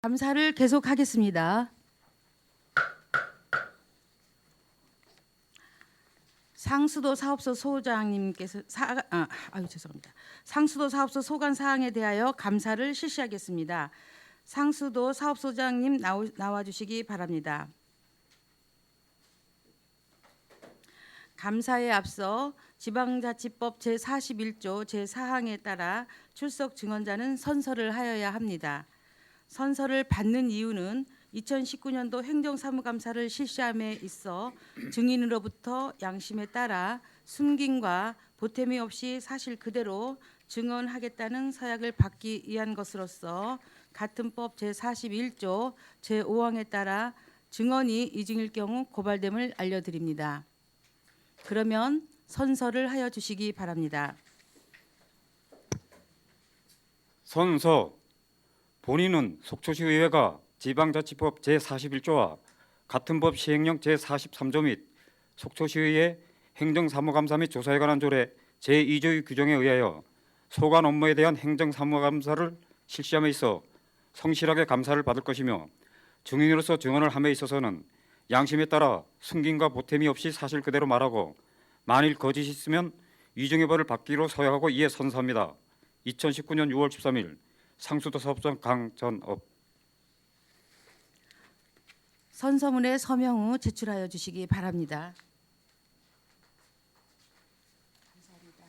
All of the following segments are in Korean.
감사를 계속하겠습니다. 상수도 사업소 소장님께서 죄송합니다. 상수도 사업소 소관 사항에 대하여 감사를 실시하겠습니다. 상수도 사업소장님 나와 주시기 바랍니다. 감사에 앞서 지방자치법 제41조 제4항에 따라 출석 증언자는 선서를 하여야 합니다. 선서를 받는 이유는 2019년도 행정사무감사를 실시함에 있어 증인으로부터 양심에 따라 숨김과 보탬이 없이 사실 그대로 증언하겠다는 서약을 받기 위한 것으로서 같은 법 제41조 제5항에 따라 증언이 이중일 경우 고발됨을 알려드립니다. 그러면 선서를 하여 주시기 바랍니다. 선서. 본인은 속초시의회가 지방자치법 제41조와 같은 법 시행령 제43조 및 속초시의회 행정사무감사 및 조사에 관한 조례 제2조의 규정에 의하여 소관 업무에 대한 행정사무감사를 실시함에 있어 성실하게 감사를 받을 것이며 증인으로서 증언을 함에 있어서는 양심에 따라 숨김과 보탬이 없이 사실 그대로 말하고 만일 거짓이 있으면 위증의 벌을 받기로 서약하고 이에 선서합니다. 2019년 6월 13일 상수도 사업장 강전업. 선서문에 서명 후 제출하여 주시기 바랍니다. 감사합니다.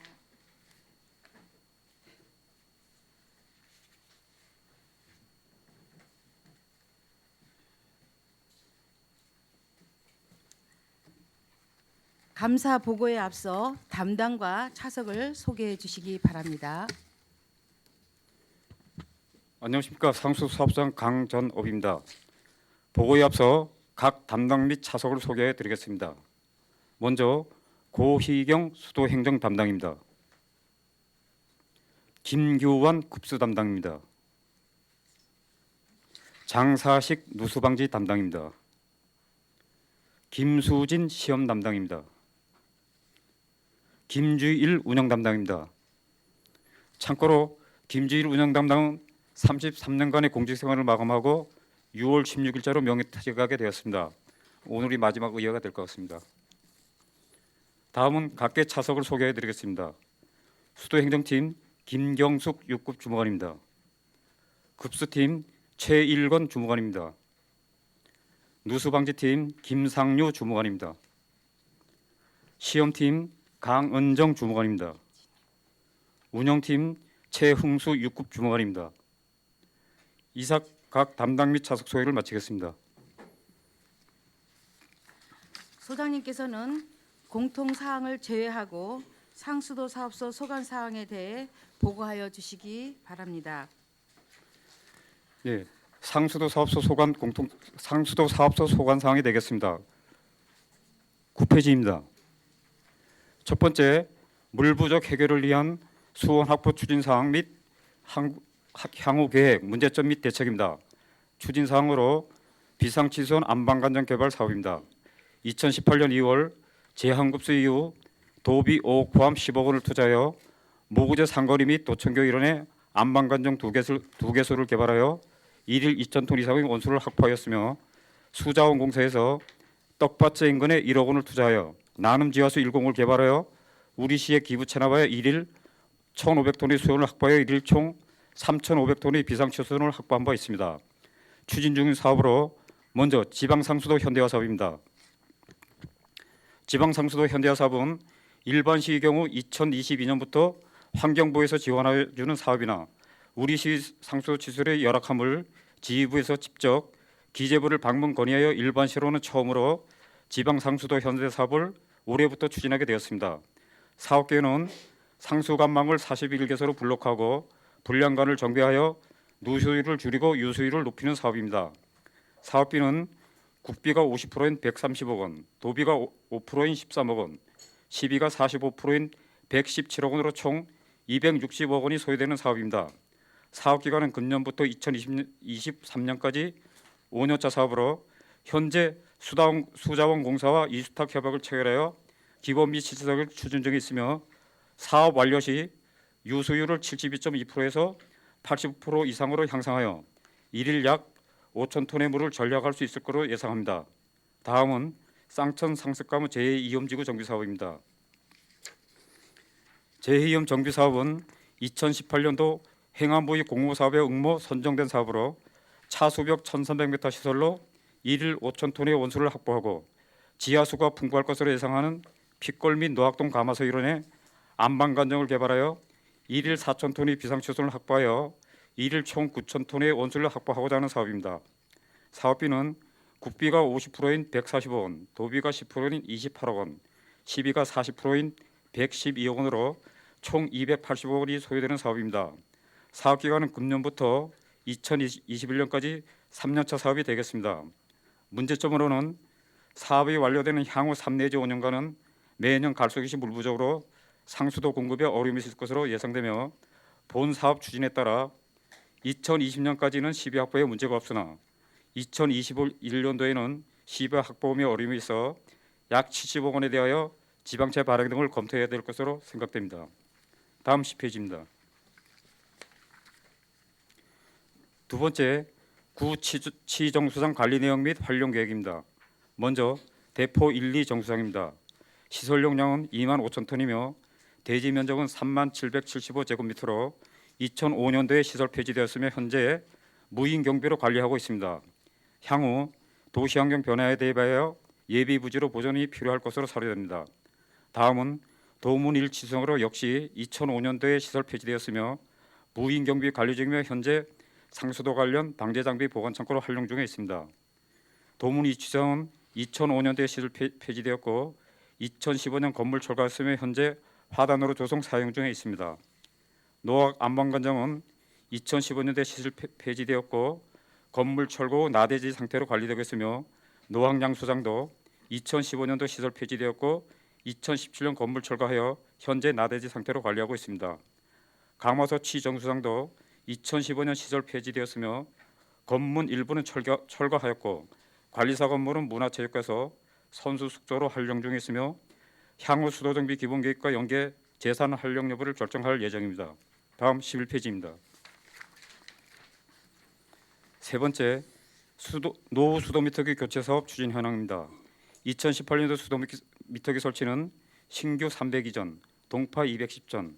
감사 보고에 앞서 담당과 차석을 소개해 주시기 바랍니다. 안녕하십니까. 상수도 사업장 강전업입니다. 보고에 앞서 각 담당 및 차석을 소개해 드리겠습니다. 먼저 고희경 수도행정 담당입니다. 김규환 급수 담당입니다. 장사식 누수방지 담당입니다. 김수진 시험 담당입니다. 김주일 운영 담당입니다. 참고로 김주일 운영 담당은 33년간의 공직생활을 마감하고 6월 16일자로 명예퇴직하게 되었습니다. 오늘이 마지막 의회가 될 것 같습니다. 다음은 각계 차석을 소개해 드리겠습니다. 수도행정팀 김경숙 6급 주무관입니다. 급수팀 최일건 주무관입니다. 누수방지팀 김상류 주무관입니다. 시험팀 강은정 주무관입니다. 운영팀 최흥수 6급 주무관입니다. 이상 각 담당 및 차석 소개를 마치겠습니다. 소장님께서는 공통 사항을 제외하고 상수도 사업소 소관 사항에 대해 보고하여 주시기 바랍니다. 예, 상수도 사업소 소관 사항이 되겠습니다. 9페이지입니다. 첫 번째, 물 부족 해결을 위한 수원 확보 추진 사항 및 향후 계획, 문제점 및 대책입니다. 추진 사항으로 비상치수원 안방관정 개발 사업입니다. 2018년 2월 제한급수 이후 도비 5억 포함 10억 원을 투자하여 모구제 상거리 및 도청교 일원의 안방관정 2개소를 개발하여 1일 2,000톤 이상의 온수를 확보하였으며 수자원공사에서 떡밭제 인근에 1억 원을 투자하여 나눔지하수 1공을 개발하여 우리시에 기부 체납하여 1일 1,500톤의 수온을 확보하여 1일 총 3,500톤의 비상치수원을 확보한 바 있습니다. 추진 중인 사업으로 먼저 지방상수도 현대화 사업입니다. 지방상수도 현대화 사업은 일반시의 경우 2022년부터 환경부에서 지원해주는 사업이나 우리시 상수도 시설의 열악함을 지휘부에서 직접 기재부를 방문 건의하여 일반시로는 처음으로 지방상수도 현대 사업을 올해부터 추진하게 되었습니다. 사업계획은 상수관망을 41개소로 블록하고 분량관을 정비하여 누수율을 줄이고 유수율을 높이는 사업입니다. 사업비는 국비가 50%인 130억 원, 도비가 5%인 13억 원, 시비가 45%인 117억 원으로 총 260억 원이 소요되는 사업입니다. 사업기간은 금년부터 2023년까지 5년차 사업으로 현재 수자원공사와 이수탁 협약을 체결하여 기본 및 시설을 추진 중에 있으며 사업 완료 시 유수율을 72.2%에서 80% 이상으로 향상하여 일일 약 5천 톤의 물을 전략할 수 있을 것으로 예상합니다. 다음은 쌍천 상습가무 제2이염지구 정비 사업입니다. 제2이염 정비 사업은 2018년도 행안부의 공모사업에 응모 선정된 사업으로 차수벽 1,300m 시설로 1일 5천 톤의 원수를 확보하고 지하수가 풍부할 것으로 예상하는 핏골 및 노악동 가마서 일원의 안방관정을 개발하여 1일 4천 톤의 비상추선을 확보하여 1일 총 9천 톤의 원수를 확보하고자 하는 사업입니다. 사업비는 국비가 50%인 140억 원, 도비가 10%인 28억 원, 시비가 40%인 112억 원으로 총 280억 원이 소요되는 사업입니다. 사업 기간은 금년부터 2021년까지 3년차 사업이 되겠습니다. 문제점으로는 사업이 완료되는 향후 3 내지 5년간은 매년 갈수기시 물 부족으로 상수도 공급에 어려움이 있을 것으로 예상되며 본 사업 추진에 따라 2020년까지는 시비 확보에 문제가 없으나 2021년도에는 시비 확보에 어려움이 있어 약 70억 원에 대하여 지방채 발행 등을 검토해야 될 것으로 생각됩니다. 다음 10페이지입니다. 두 번째, 구 치정수장 관리 내용 및 활용 계획입니다. 먼저 대포 1, 2 정수장입니다. 시설 용량은 2만 5천 톤이며 대지 면적은 3만 775제곱미터로 2005년도에 시설 폐지되었으며 현재 무인 경비로 관리하고 있습니다. 향후 도시환경 변화에 대비하여 예비 부지로 보존이 필요할 것으로 사료됩니다. 다음은 도문 1 지수장으로 역시 2005년도에 시설 폐지되었으며 무인 경비 관리 중이며 현재 상수도 관련 방제 장비 보관 창고로 활용 중에 있습니다. 도문 2 지수장은 2005년도에 시설 폐지되었고 2015년 건물 철거했으며 현재 화단으로 조성 사용 중에 있습니다. 노악 안방관정은 2015년도에 시설 폐지되었고 건물 철거 후 나대지 상태로 관리되고 있으며 노악 양수장도 2015년도 시설 폐지되었고 2017년 건물 철거하여 현재 나대지 상태로 관리하고 있습니다. 강화서 치정수장도 2015년 시설 폐지되었으며 건물 일부는 철거하였고 관리사 건물은 문화체육관에서 선수 숙소로 활용 중에 있으며 향후 수도정비 기본계획과 연계 재산 활용 여부를 결정할 예정입니다. 다음 11페이지입니다. 세 번째, 노후 수도미터기 교체 사업 추진 현황입니다. 2018년도 수도미터기 설치는 신규 302전, 동파 210전,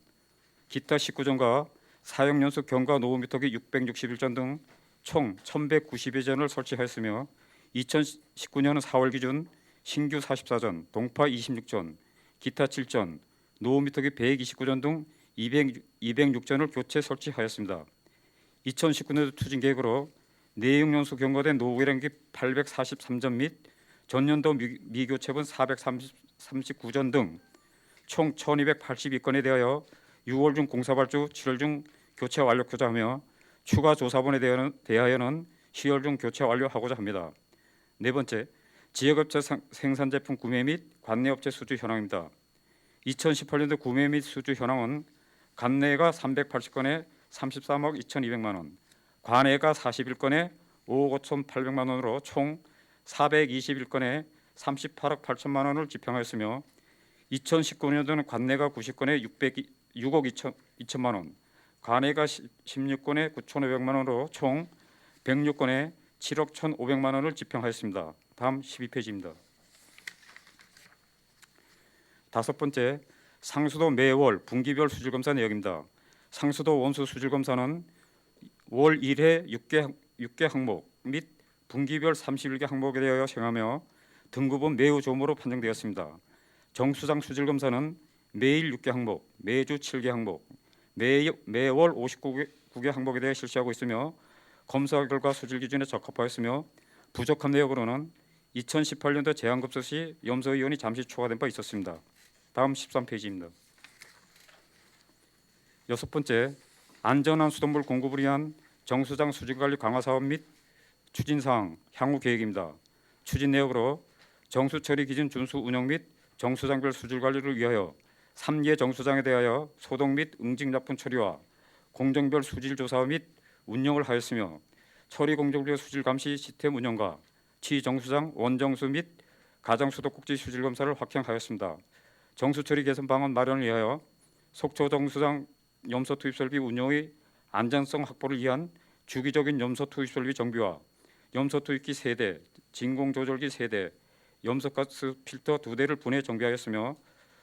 기타 19전과 사용연수 경과 노후 미터기 661전 등 총 1,192전을 설치하였으며 2019년 4월 기준 신규 44전, 동파 26전, 기타 7전, 노후 미터기 129전 등 206전을 교체 설치하였습니다. 2019년도 추진 계획으로 내용연수 경과된 노후 일행기 843전 및 전년도 미교체분 439전 등 총 1,282건에 대하여 6월 중 공사발주, 7월 중 교체 완료하고자 하며 추가 조사본에 대하여는 10월 중 교체 완료하고자 합니다. 네 번째, 지역업체 생산 제품 구매 및 관내업체 수주 현황입니다. 2018년도 구매 및 수주 현황은 관내가 380건에 33억 2,200만 원, 관외가 41건에 5억 5,800만 원으로 총 421건에 38억 8천만 원을 집행하였으며 2019년도는 관내가 90건에 6억 2천만 원, 관외가 16건에 9,500만 원으로 총 106건에 7억 1,500만 원을 집행하였습니다. 다음 12페이지입니다. 다섯 번째, 상수도 매월 분기별 수질검사 내역입니다. 상수도 원수 수질검사는 월 1회 6개 항목 및 분기별 31개 항목에 대하여 시행하며 등급은 매우 좋음으로 판정되었습니다. 정수장 수질검사는 매일 6개 항목, 매주 7개 항목, 매월 59개 항목에 대해 실시하고 있으며 검사 결과 수질 기준에 적합하였으며 부족한 내역으로는 2018년도 제한급수 시 염소위원이 잠시 초과된 바 있었습니다. 다음 13페이지입니다. 여섯 번째, 안전한 수돗물 공급을 위한 정수장 수질관리 강화 사업 및 추진사항, 향후 계획입니다. 추진 내역으로 정수처리 기준 준수 운영 및 정수장별 수질 관리를 위하여 3개 정수장에 대하여 소독 및 응징납품 처리와 공정별 수질 조사 및 운영을 하였으며 처리 공정별 수질 감시 시스템 운영과 치정수장 원정수 및 가정수도꼭지 수질 검사를 확행하였습니다. 정수처리 개선 방안 마련을 위하여 속초 정수장 염소 투입 설비 운영의 안전성 확보를 위한 주기적인 염소 투입 설비 정비와 염소 투입기 3대, 진공 조절기 3대, 염소가스 필터 2대를 분해 정비하였으며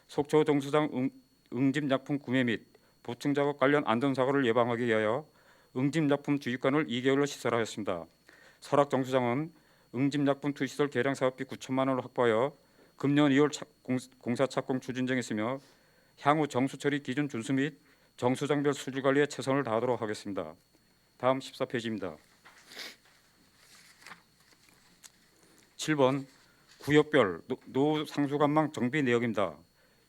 속초 정수장 응집약품 구매 및 보충 작업 관련 안전사고를 예방하기 위하여 응집약품 주입관을 2개월로 시설하였습니다. 설악 정수장은 응집약품 투시설 개량 사업비 9천만 원을 확보하여 금년 2월 공사 착공 추진 중에 있으며 향후 정수처리 기준 준수 및 정수장별 수질 관리에 최선을 다하도록 하겠습니다. 다음 14페이지입니다. 7번 구역별 노후 상수관망 정비 내역입니다.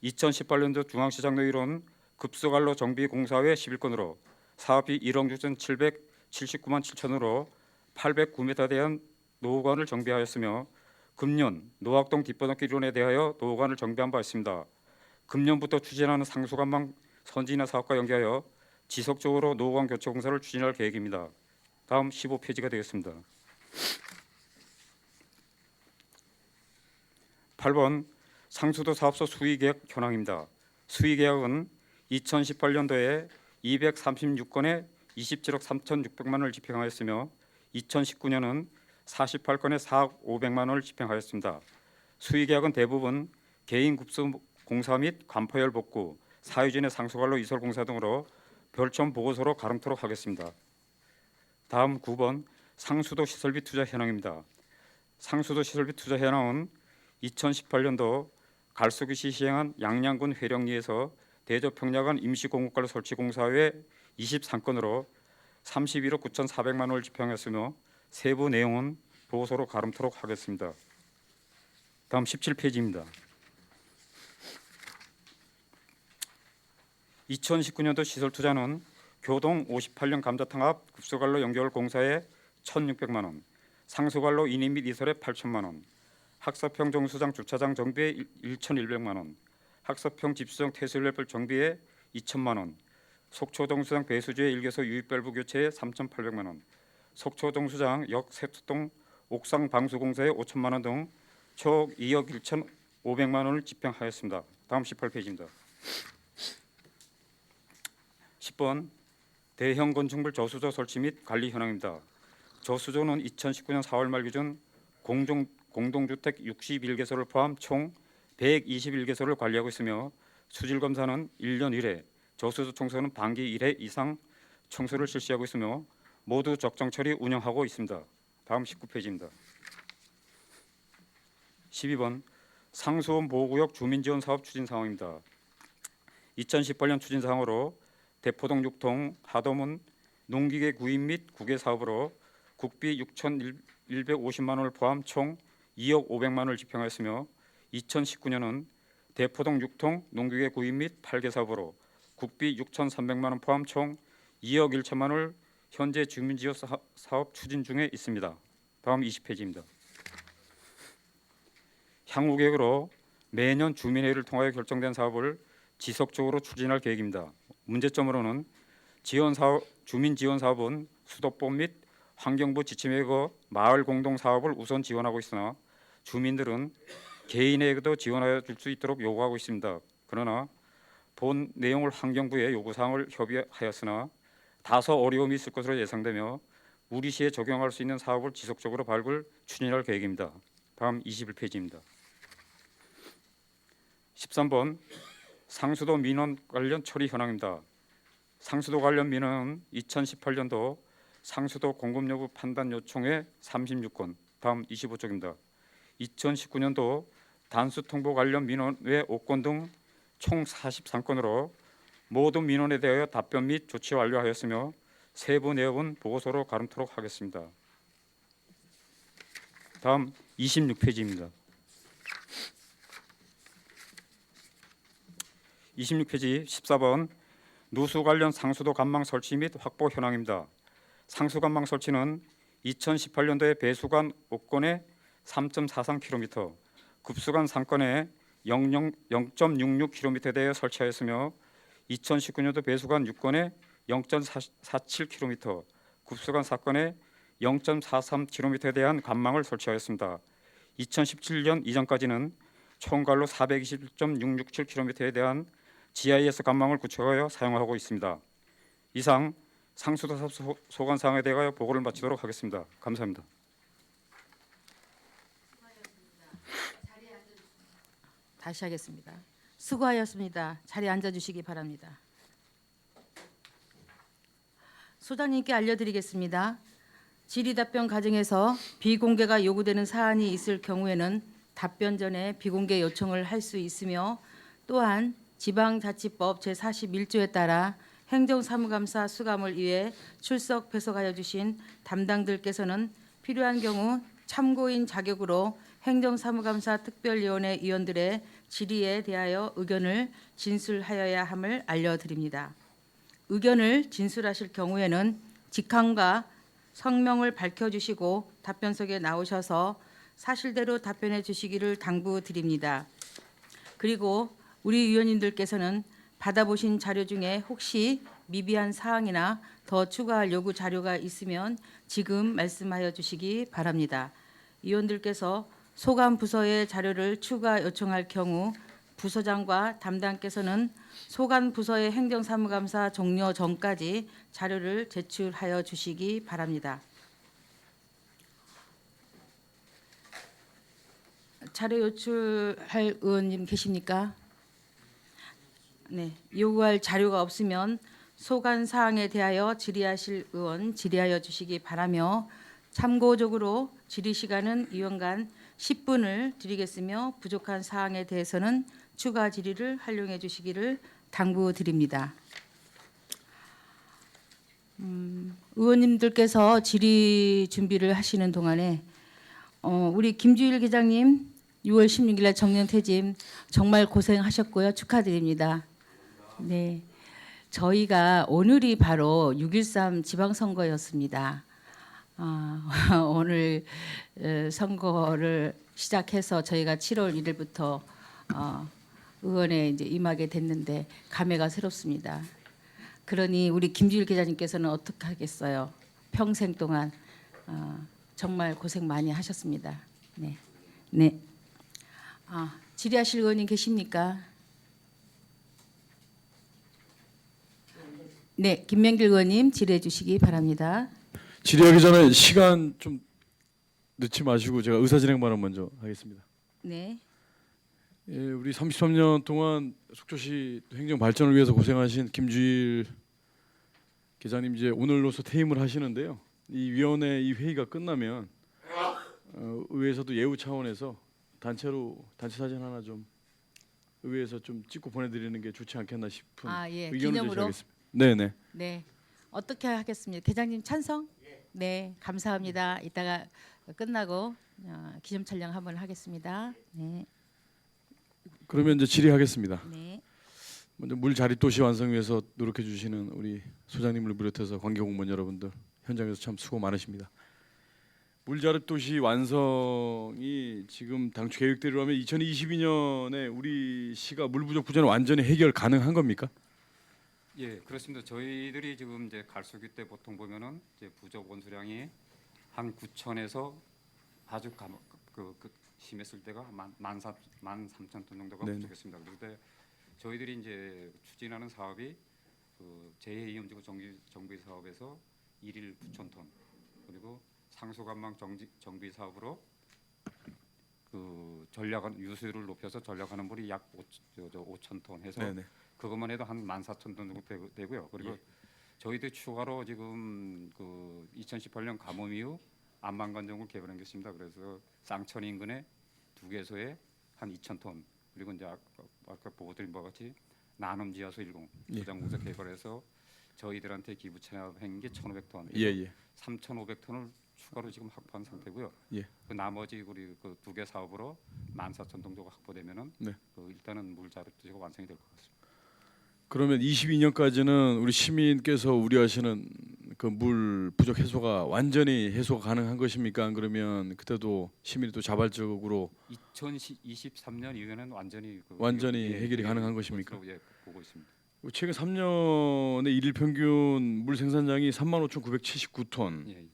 2018년도 중앙시장 노율은 급수관로 정비 공사회 11건으로 사업비 1억 6,779만 7천으로 809m에 대한 노후관을 정비하였으며 금년 노학동 뒷바퀴 이론에 대하여 노후관을 정비한 바 있습니다. 금년부터 추진하는 상수관망 선진화 사업과 연계하여 지속적으로 노후관 교체 공사를 추진할 계획입니다. 다음 15페이지가 되겠습니다. 8번 상수도 사업소 수의계약 현황입니다. 수의계약은 2018년도에 236건에 27억 3,600만 원을 집행하였으며 2019년은 48건에 4억 500만 원을 집행하였습니다. 수의계약은 대부분 개인 급수 공사 및 간파열 복구, 사유진의 상수관로 이설 공사 등으로 별점 보고서로 가름토록 하겠습니다. 다음 9번 상수도 시설비 투자 현황입니다. 상수도 시설비 투자 현황은 2018년도 갈수기시 시행한 양양군 회령리에서 대저평야간 임시공급관로 설치 공사회 23건으로 31억 9,400만 원을 집행했으며 세부 내용은 보고서로 가름토록 하겠습니다. 다음 17페이지입니다. 2019년도 시설 투자는 교동 58년 감자탕 앞 급수관로 연결 공사에 1,600만 원, 상수관로 인입 및 이설에 8천만 원, 학사평 정수장 주차장 정비에 1,100만 원, 학사평 집수정 퇴수레벨 정비에 2천만 원, 속초 정수장 배수지의 일개소 유입 밸브 교체에 3,800만 원, 속초 정수장 역 세트동 옥상 방수 공사에 5천만 원 등 총 2억 1,500만 원을 집행하였습니다. 다음 18페이지입니다. 10번 대형 건축물 저수조 설치 및 관리 현황입니다. 저수조는 2019년 4월 말 기준 공동주택 61개소를 포함 총 121개소를 관리하고 있으며 수질 검사는 1년 1회, 저수조 청소는 반기 1회 이상 청소를 실시하고 있으며 모두 적정 처리 운영하고 있습니다. 다음 19페이지입니다. 12번 상수원 보호구역 주민지원 사업 추진 상황입니다. 2018년 추진 사항으로 대포동 6통 하도문 농기계 구입 및 구개 사업으로 국비 6,150만 원을 포함 총 2억 500만 원을 집행하였으며 2019년은 대포동 6통 농기계 구입 및 8개 사업으로 국비 6,300만 원 포함 총 2억 1천만 원을 현재 주민지원 사업 추진 중에 있습니다. 다음 20페이지입니다. 향후 계획으로 매년 주민회의를 통하여 결정된 사업을 지속적으로 추진할 계획입니다. 문제점으로는 주민 지원 사업은 수도법 및 환경부 지침에 의거 마을 공동 사업을 우선 지원하고 있으나 주민들은 개인에게도 지원하여 줄 수 있도록 요구하고 있습니다. 그러나 본 내용을 환경부에 요구 사항을 협의하였으나 다소 어려움이 있을 것으로 예상되며 우리 시에 적용할 수 있는 사업을 지속적으로 발굴 추진할 계획입니다. 다음 21페이지입니다. 13번 상수도 민원 관련 처리 현황입니다. 상수도 관련 민원은 2018년도 상수도 공급 여부 판단 요청에 36건, 다음 25쪽입니다. 2019년도 단수 통보 관련 민원에 5건 등 총 43건으로 모든 민원에 대하여 답변 및 조치 완료하였으며 세부 내역은 보고서로 가름토록 하겠습니다. 다음 26페이지입니다. 26페이지 14번 누수 관련 상수도 관망 설치 및 확보 현황입니다. 상수 관망 설치는 2018년도에 배수관 5건에 3.43km, 급수관 3건에 0.66km에 대해 설치하였으며 2019년도 배수관 6건에 0.47km, 급수관 4건에 0.43km에 대한 관망을 설치하였습니다. 2017년 이전까지는 총괄로 421.667km에 대한 GIS 관망을 구축하여 사용하고 있습니다. 이상 상수도 사업 소관 사항에 대하여 보고를 마치도록 하겠습니다. 감사합니다. 다시 하겠습니다. 수고하셨습니다. 자리에 앉아주시기 바랍니다. 소장님께 알려드리겠습니다. 질의답변 과정에서 비공개가 요구되는 사안이 있을 경우에는 답변 전에 비공개 요청을 할 수 있으며, 또한 지방자치법 제41조에 따라 행정사무감사 수감을 위해 출석 배석하여 주신 담당들께서는 필요한 경우 참고인 자격으로 행정사무감사 특별위원회 위원들의 질의에 대하여 의견을 진술하여야 함을 알려드립니다. 의견을 진술하실 경우에는 직함과 성명을 밝혀주시고 답변석에 나오셔서 사실대로 답변해 주시기를 당부드립니다. 그리고 우리 위원님들께서는 받아보신 자료 중에 혹시 미비한 사항이나 더 추가할 요구 자료가 있으면 지금 말씀하여 주시기 바랍니다. 위원들께서 소관 부서의 자료를 추가 요청할 경우 부서장과 담당께서는 소관 부서의 행정사무감사 종료 전까지 자료를 제출하여 주시기 바랍니다. 자료 요출할 의원님 계십니까? 네, 요구할 자료가 없으면 소관 사항에 대하여 질의하실 의원 질의하여 주시기 바라며, 참고적으로 질의 시간은 위원간 10분을 드리겠으며 부족한 사항에 대해서는 추가 질의를 활용해 주시기를 당부드립니다. 의원님들께서 질의 준비를 하시는 동안에 우리 김주일 계장님 6월 16일 날 정년 퇴임 정말 고생하셨고요. 축하드립니다. 네, 저희가 오늘이 바로 6.13 지방선거였습니다. 오늘 선거를 시작해서 저희가 7월 1일부터 의원에 이제 임하게 됐는데 감회가 새롭습니다. 그러니 우리 김주일 기자님께서는 어떻게 하겠어요? 평생 동안 정말 고생 많이 하셨습니다. 네, 네. 질의하실 의원님 계십니까? 네, 김명길 의원님 질의해 주시기 바랍니다. 질의하기 전에 시간 좀 늦지 마시고 제가 의사진행 발언 먼저 하겠습니다. 네, 예, 우리 33년 동안 속초시 행정 발전을 위해서 고생하신 김주일 계장님 이제 오늘로서 퇴임을 하시는데요. 이 위원회 이 회의가 끝나면 의회에서도 예우 차원에서 단체 사진 하나 좀 의회에서 좀 찍고 보내드리는 게 좋지 않겠나 싶은 예, 의견을 기념으로. 제시하겠습니다. 네네. 네, 어떻게 하겠습니까? 계장님 찬성? 네, 감사합니다. 이따가 끝나고 기념 촬영 한번 하겠습니다. 네, 그러면 이제 질의하겠습니다. 네. 먼저 물 자립 도시 완성 위해서 노력해 주시는 우리 소장님을 비롯해서 관계 공무원 여러분들 현장에서 참 수고 많으십니다. 물 자립 도시 완성이 지금 당초 계획대로라면 2022년에 우리 시가 물 부족 부재는 완전히 해결 가능한 겁니까? 예, 그렇습니다. 저희들이 지금 이제 갈수기 때 보통 보면은 이제 부족 원수량이 한 9천에서 아주 심했을 때가 13,000톤 정도가 네네. 부족했습니다. 그런데 저희들이 이제 추진하는 사업이 그 제2임지구 정비 사업에서 1일 9,000톤, 그리고 상수관망 정비 사업으로 그 유수율을 높여서 전력하는 물이 약 5,000톤 해서 네네. 그것만 해도 한 14,000톤 정도 되고요. 그리고 예. 저희들 추가로 지금 그 2018년 가뭄 이후 안만관정을 개발한 게 있습니다. 그래서 쌍천 인근에 2개소에 한 2,000톤, 그리고 이제 아까 보고드린 바와 같이 나눔 지하수 10 예. 부장공사 개발해서 저희들한테 기부 체납한 게 1,500톤, 예예. 3,500톤을 추가로 지금 확보한 상태고요. 예. 그 나머지 우리 그 2개 사업으로 14,000톤 정도가 확보되면은 네. 일단은 물 자립도가 완성이 될 것 같습니다. 그러면 22년까지는 우리 시민께서 우려하시는 그 물 부족 해소가 완전히 해소가 가능한 것입니까? 안 그러면 그때도 시민이 또 자발적으로 2023년 이후에는 완전히 해결이 가능한 것입니까? 예, 보고 있습니다. 최근 3년의 일일 평균 물 생산량이 35,979톤, 예,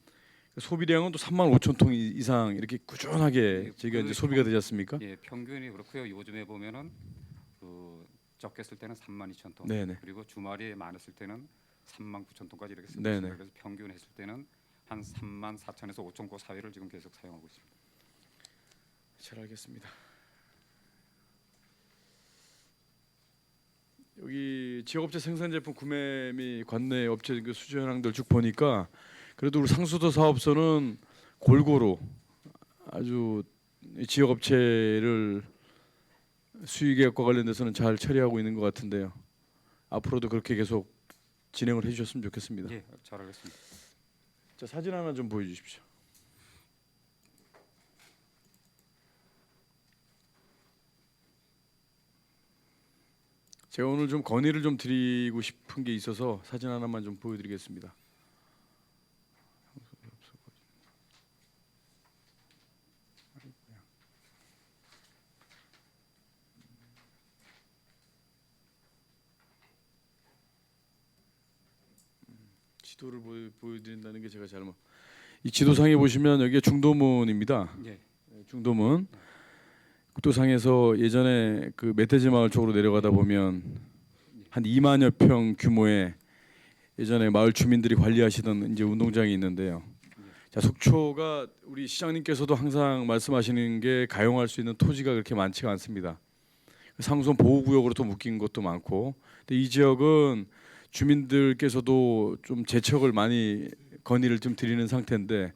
소비량은 또 35,000톤 이상 이렇게 꾸준하게 예, 저희가 그 이제 소비가 되지 않습니까? 예, 평균이 그렇고요. 요즘에 보면은 그 적게 쓸 때는 32,000톤, 네네. 그리고 주말에 많았을 때는 39,000톤까지 이렇게 쓰고 네네. 있습니다. 그래서 평균 했을 때는 한 34,000에서 5,000고 사이를 지금 계속 사용하고 있습니다. 잘 알겠습니다. 여기 지역업체 생산 제품 구매 및 관내 업체 그 수주 현황들 쭉 보니까 그래도 우리 상수도 사업소는 골고루 아주 이 지역업체를 수의계약과 관련돼서는 잘 처리하고 있는 것 같은데요. 앞으로도 그렇게 계속 진행을 해주셨으면 좋겠습니다. 예, 잘하겠습니다. 자, 사진 하나 좀 보여주십시오. 제가 오늘 좀 건의를 좀 드리고 싶은 게 있어서 사진 하나만 좀 보여드리겠습니다. 지도를 보여드린다는 게 제가 잘못. 이 지도상에 보시면 여기가 중도문입니다. 예, 중도문. 국도상에서 예전에 그 멧돼지 마을 쪽으로 내려가다 보면 한 2만여 평 규모의 예전에 마을 주민들이 관리하시던 이제 운동장이 있는데요. 자, 속초가 우리 시장님께서도 항상 말씀하시는 게 가용할 수 있는 토지가 그렇게 많지가 않습니다. 상수원 보호구역으로 또 묶인 것도 많고, 근데 이 지역은 주민들께서도 좀 재척을 많이 건의를 좀 드리는 상태인데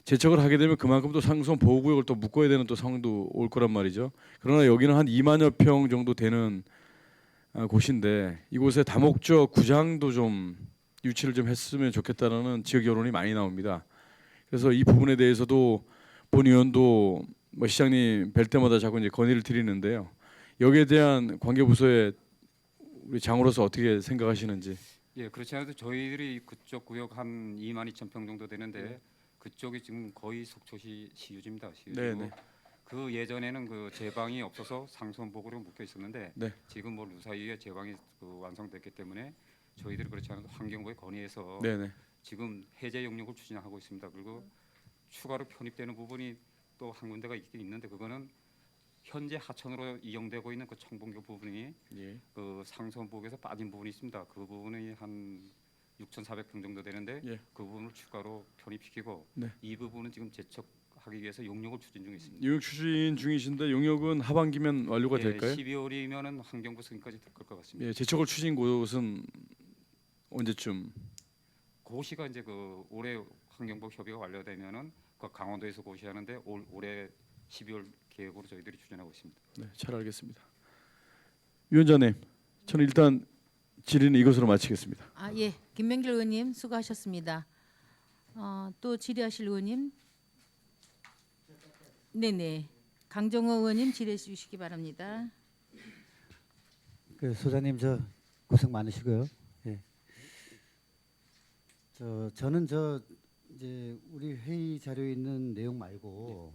재척을 하게 되면 그만큼 또 상수원 보호구역을 또 묶어야 되는 또 상황도 올 거란 말이죠. 그러나 여기는 한 2만여 평 정도 되는 곳인데 이곳에 다목적 구장도 좀 유치를 좀 했으면 좋겠다는 지역 여론이 많이 나옵니다. 그래서 이 부분에 대해서도 본 의원도 뭐 시장님 뵐 때마다 자꾸 이제 건의를 드리는데요. 여기에 대한 관계부서의 우리 장으로서 어떻게 생각하시는지. 예, 그렇지 않아도 저희들이 그쪽 구역 한 2만 2천 평 정도 되는데 그쪽이 지금 거의 속초시 시유지입니다. 시유지고 네네. 그 예전에는 그 제방이 없어서 상수원복으로 묶여 있었는데 네. 지금 뭐 루사이에 제방이 그 완성됐기 때문에 저희들이 그렇지 않아도 환경부에 건의해서 네네. 지금 해제 용역을 추진하고 있습니다. 그리고 추가로 편입되는 부분이 또 한 군데가 있긴 있는데 그거는 현재 하천으로 이용되고 있는 그 청봉교 부분이 예. 그 상수원복에서 빠진 부분이 있습니다. 그 부분이 한 6,400평 정도 되는데 예. 그 부분을 추가로 편입시키고 네. 이 부분은 지금 재척하기 위해서 용역을 추진 중에 있습니다. 용역 추진 중이신데 용역은 하반기면 완료가 예, 될까요? 12월이면은 환경부 승인까지 될 것 같습니다. 예, 재척을 추진 곳은 언제쯤? 고시가 이제 그 올해 환경부 협의가 완료되면은 그 강원도에서 고시하는데 올해 12월 계획으로 저희들이 추진하고 있습니다. 네, 잘 알겠습니다. 위원장님, 저는 일단 질의는 이것으로 마치겠습니다. 아, 예. 김명길 의원님 수고하셨습니다. 또 질의하실 의원님. 네네. 강정호 의원님 질의해 주시기 바랍니다. 그 소장님 저 고생 많으시고요. 예. 저는 이제 우리 회의 자료에 있는 내용 말고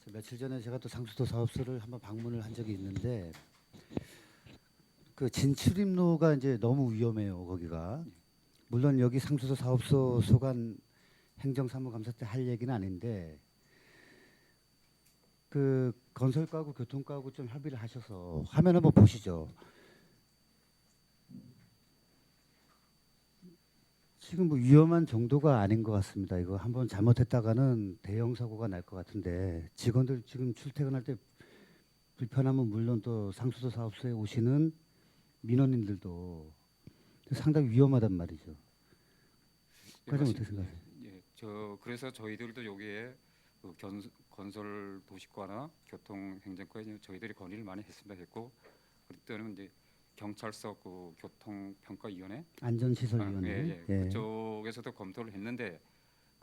저 며칠 전에 제가 또 상수도 사업소를 한번 방문을 한 적이 있는데 그 진출입로가 이제 너무 위험해요. 거기가 물론 여기 상수도 사업소 소관 행정사무감사 때 할 얘기는 아닌데 그 건설과하고 교통과하고 좀 협의를 하셔서 화면 한번 보시죠. 지금 뭐 위험한 정도가 아닌 것 같습니다. 이거 한번 잘못했다가는 대형 사고가 날 것 같은데 직원들 지금 출퇴근할 때 불편하면 물론 또 상수도 사업소에 오시는 민원인들도 상당히 위험하단 말이죠. 과장 어떻게 생각하세요? 예, 저 그래서 저희들도 여기에 그 건설 도시과나 교통행정과에 저희들이 건의를 많이 했고 그때는 이제 경찰서 그 교통평가위원회 안전시설위원회. 예, 예. 그쪽에서도 검토를 했는데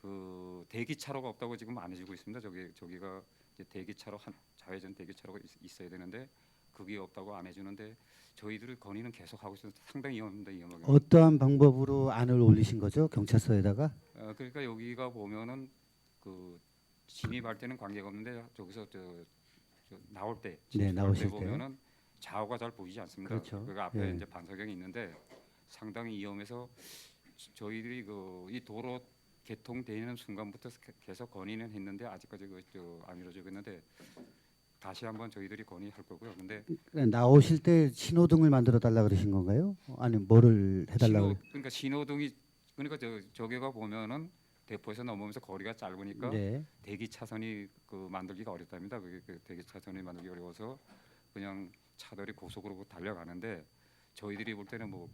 그 대기차로가 없다고 지금 안 해주고 있습니다. 저기가 이제 대기차로 좌회전 대기차로가 있어야 되는데 그게 없다고 안 해주는데 저희들의 건의는 계속 하고 있어서 상당히 위험하게. 어떠한 방법으로 안을 올리신 거죠? 경찰서에다가? 그러니까 여기가 보면은 그 진입할 때는 관계가 없는데 저기서 저 나올 때 네, 나오실 때. 보면은 좌우가 잘 보이지 않습니다. 그렇죠. 그 앞에 예. 이제 반사경이 있는데 상당히 위험해서 저희들이 그 이 도로 개통되는 순간부터 계속 건의는 했는데 아직까지 안 이루어지고 있는데 다시 한번 저희들이 건의할 거고요. 근데 나오실 때 신호등을 만들어 달라 그러신 건가요? 아니 뭐를 해달라고? 그러니까 신호등이 그러니까 저기가 보면은 대포에서 넘어오면서 거리가 짧으니까 네. 대기 차선이 그 만들기가 어렵답니다. 그게 그 대기 차선이 만들기 어려워서 그냥 차들이 고속으로 달려가는데 저희들이 볼 때는 뭐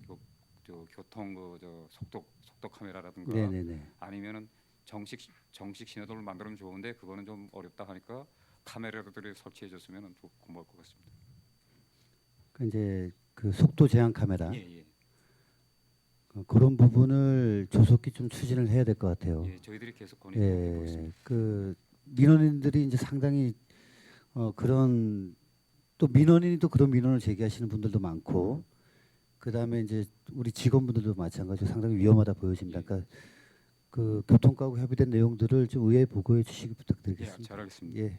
저 교통 저 속도 카메라라든가 네네네. 아니면은 정식 신호등을 만들면 좋은데 그거는 좀 어렵다 하니까 카메라들을 설치해 줬으면 좀 고마울 것 같습니다. 그 이제 그 속도 제한 카메라 예. 그런 부분을 조속히 좀 추진을 해야 될 것 같아요. 예, 저희들이 계속 건의하고 예, 있습니다. 그 민원인들이 이제 상당히 그런 또 민원인이 또 그런 민원을 제기하시는 분들도 많고 그 다음에 이제 우리 직원분들도 마찬가지로 상당히 위험하다 보여집니다. 예. 그러니까 그 교통과고 협의된 내용들을 좀 의회에 보고해 주시기 예, 부탁드리겠습니다. 잘하겠습니다. 예,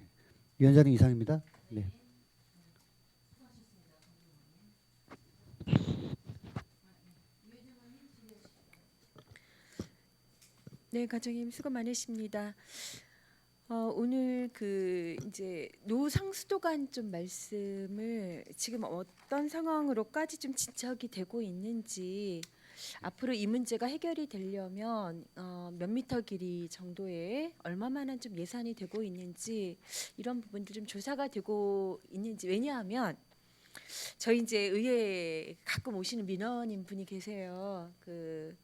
위원장님 이상입니다. 네. 네, 과장님 수고 많으십니다. 오늘 그 이제 노상수도 간 좀 말씀을 지금 어떤 상황으로까지 좀 진척이 되고 있는지 앞으로 이 문제가 해결이 되려면 몇 미터 길이 정도의 얼마만한 좀 예산이 되고 있는지 이런 부분들 좀 조사가 되고 있는지 왜냐하면 저희 이제 의회에 가끔 오시는 민원인 분이 계세요. 그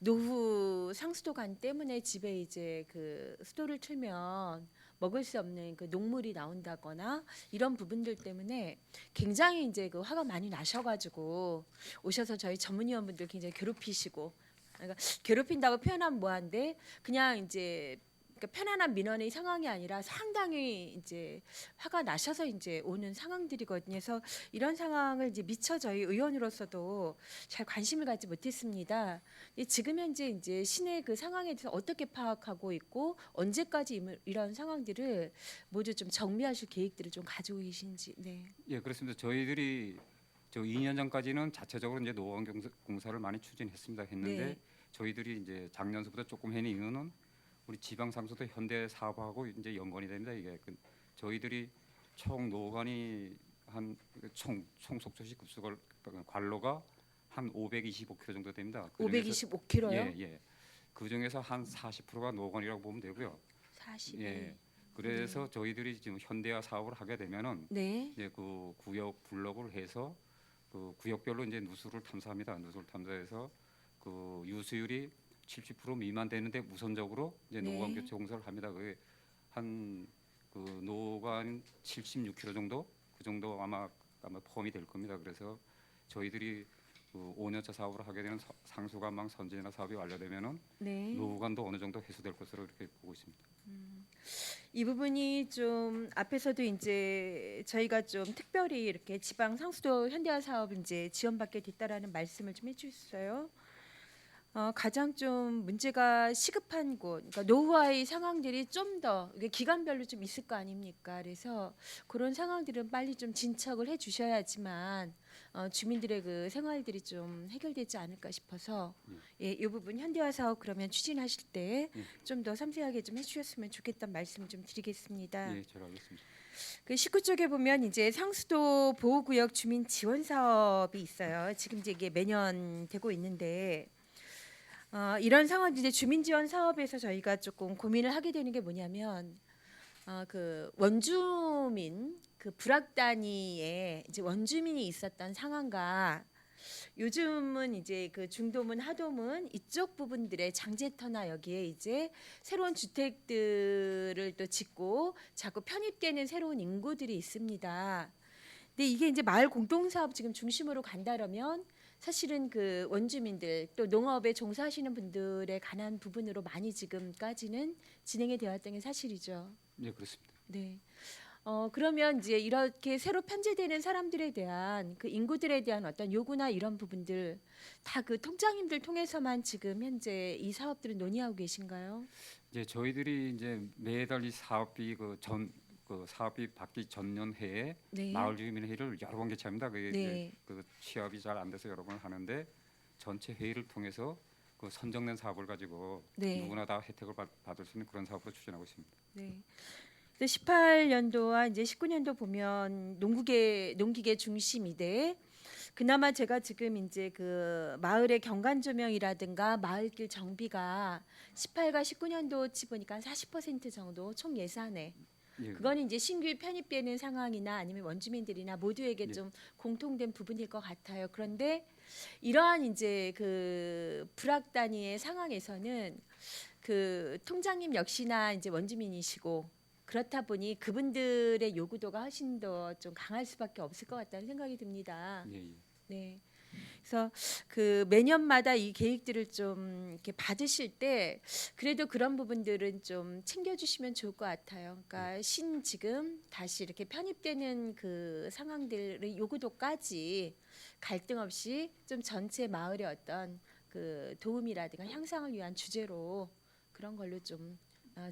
노후 상수도관 때문에 집에 이제 그 수도를 틀면 먹을 수 없는 그 녹물이 나온다거나 이런 부분들 때문에 굉장히 이제 그 화가 많이 나셔가지고 오셔서 저희 전문위원분들 굉장히 괴롭히시고 그러니까 괴롭힌다고 표현하면 뭐한데 그냥 이제 그러니까 편안한 민원의 상황이 아니라 상당히 이제 화가 나셔서 이제 오는 상황들이거든요. 그래서 이런 상황을 이제 미처 저희 의원으로서도 잘 관심을 갖지 못했습니다. 지금 현재 이제 시내 그 상황에 대해서 어떻게 파악하고 있고 언제까지 이런 상황들을 모두 좀 정비하실 계획들을 좀 가지고 계신지. 네. 예, 그렇습니다. 저희들이 저 2년 전까지는 자체적으로 이제 노원 공사를 많이 추진했습니다. 했는데 네. 저희들이 이제 작년서부터 조금 해낸 이유는 우리 지방 상수도 현대 사업하고 이제 연관이 됩니다. 이게 저희들이 총 노관이 한 총 속초시 급수걸 관로가 한 525km 정도 됩니다. 525km요? 예. 그 중에서 한 40%가 노관이라고 보면 되고요. 40. 예. 그래서 저희들이 지금 현대화 사업을 하게 되면은 네. 이제 그 구역 블록을 해서 그 구역별로 이제 누수를 탐사합니다. 누수를 탐사해서 그 유수율이 70% 미만 되는데 우선적으로 이제 네. 노관 교체 공사를 합니다. 그게 한 그 노관 76km 정도 그 정도 아마 포함이 될 겁니다. 그래서 저희들이 그 5년차 사업을 하게 되는 상수관망 선진화 사업이 완료되면은 네. 노관도 어느 정도 해소될 것으로 이렇게 보고 있습니다. 이 부분이 좀 앞에서도 이제 저희가 좀 특별히 이렇게 지방 상수도 현대화 사업 이제 지원받게 됐다라는 말씀을 좀 해주셨어요. 가장 좀 문제가 시급한 곳, 그러니까 노후화의 상황들이 좀 더 기간별로 좀 있을 거 아닙니까? 그래서 그런 상황들은 빨리 좀 진척을 해주셔야지만 주민들의 그 생활들이 좀 해결되지 않을까 싶어서 예, 이 부분 현대화 사업 그러면 추진하실 때 좀 더 섬세하게 좀 해주셨으면 좋겠다는 말씀을 좀 드리겠습니다. 예, 잘 알겠습니다. 그 19쪽에 보면 이제 상수도 보호구역 주민 지원 사업이 있어요. 지금 이제 이게 매년 되고 있는데. 이런 상황 이제 주민 지원 사업에서 저희가 조금 고민을 하게 되는 게 뭐냐면 그 원주민 그 불악 단위에 이제 원주민이 있었던 상황과 요즘은 이제 그 중도문 하도문 이쪽 부분들의 장제터나 여기에 이제 새로운 주택들을 또 짓고 자꾸 편입되는 새로운 인구들이 있습니다. 근데 이게 이제 마을 공동사업 지금 중심으로 간다라면 사실은 그 원주민들 또 농업에 종사하시는 분들에 관한 부분으로 많이 지금까지는 진행이 되었던 게 사실이죠. 예, 그렇습니다. 네. 그러면 이제 이렇게 새로 편제되는 사람들에 대한 그 인구들에 대한 어떤 요구나 이런 부분들 다 그 통장님들 통해서만 지금 현재 이 사업들을 논의하고 계신가요? 이제 저희들이 이제 매달 이 사업비 그 사업비 받기 전년 해에 네. 마을 주민 회의를 여러 번 개최합니다. 그게 네. 이제 그 취합이 잘 안 돼서 여러 번 하는데 전체 회의를 통해서 그 선정된 사업을 가지고 네. 누구나 다 혜택을 받을 수 있는 그런 사업으로 추진하고 있습니다. 네. 18년도와 이제 19년도 보면 농기계 중심이대. 그나마 제가 지금 이제 그 마을의 경관 조명이라든가 마을길 정비가 18과 19년도치 보니까 한 40% 정도 총 예산에 예. 그거는 이제 신규 편입되는 상황이나 아니면 원주민들이나 모두에게 예. 좀 공통된 부분일 것 같아요. 그런데 이러한 이제 그 불악 단위의 상황에서는 그 통장님 역시나 이제 원주민이시고 그렇다 보니 그분들의 요구도가 훨씬 더 좀 강할 수밖에 없을 것 같다는 생각이 듭니다. 예, 예. 네. 그래서 그 매년마다 이 계획들을 좀 이렇게 받으실 때 그래도 그런 부분들은 좀 챙겨주시면 좋을 것 같아요. 그러니까 지금 다시 이렇게 편입되는 그 상황들의 요구도까지 갈등 없이 좀 전체 마을의 어떤 그 도움이라든가 향상을 위한 주제로 그런 걸로 좀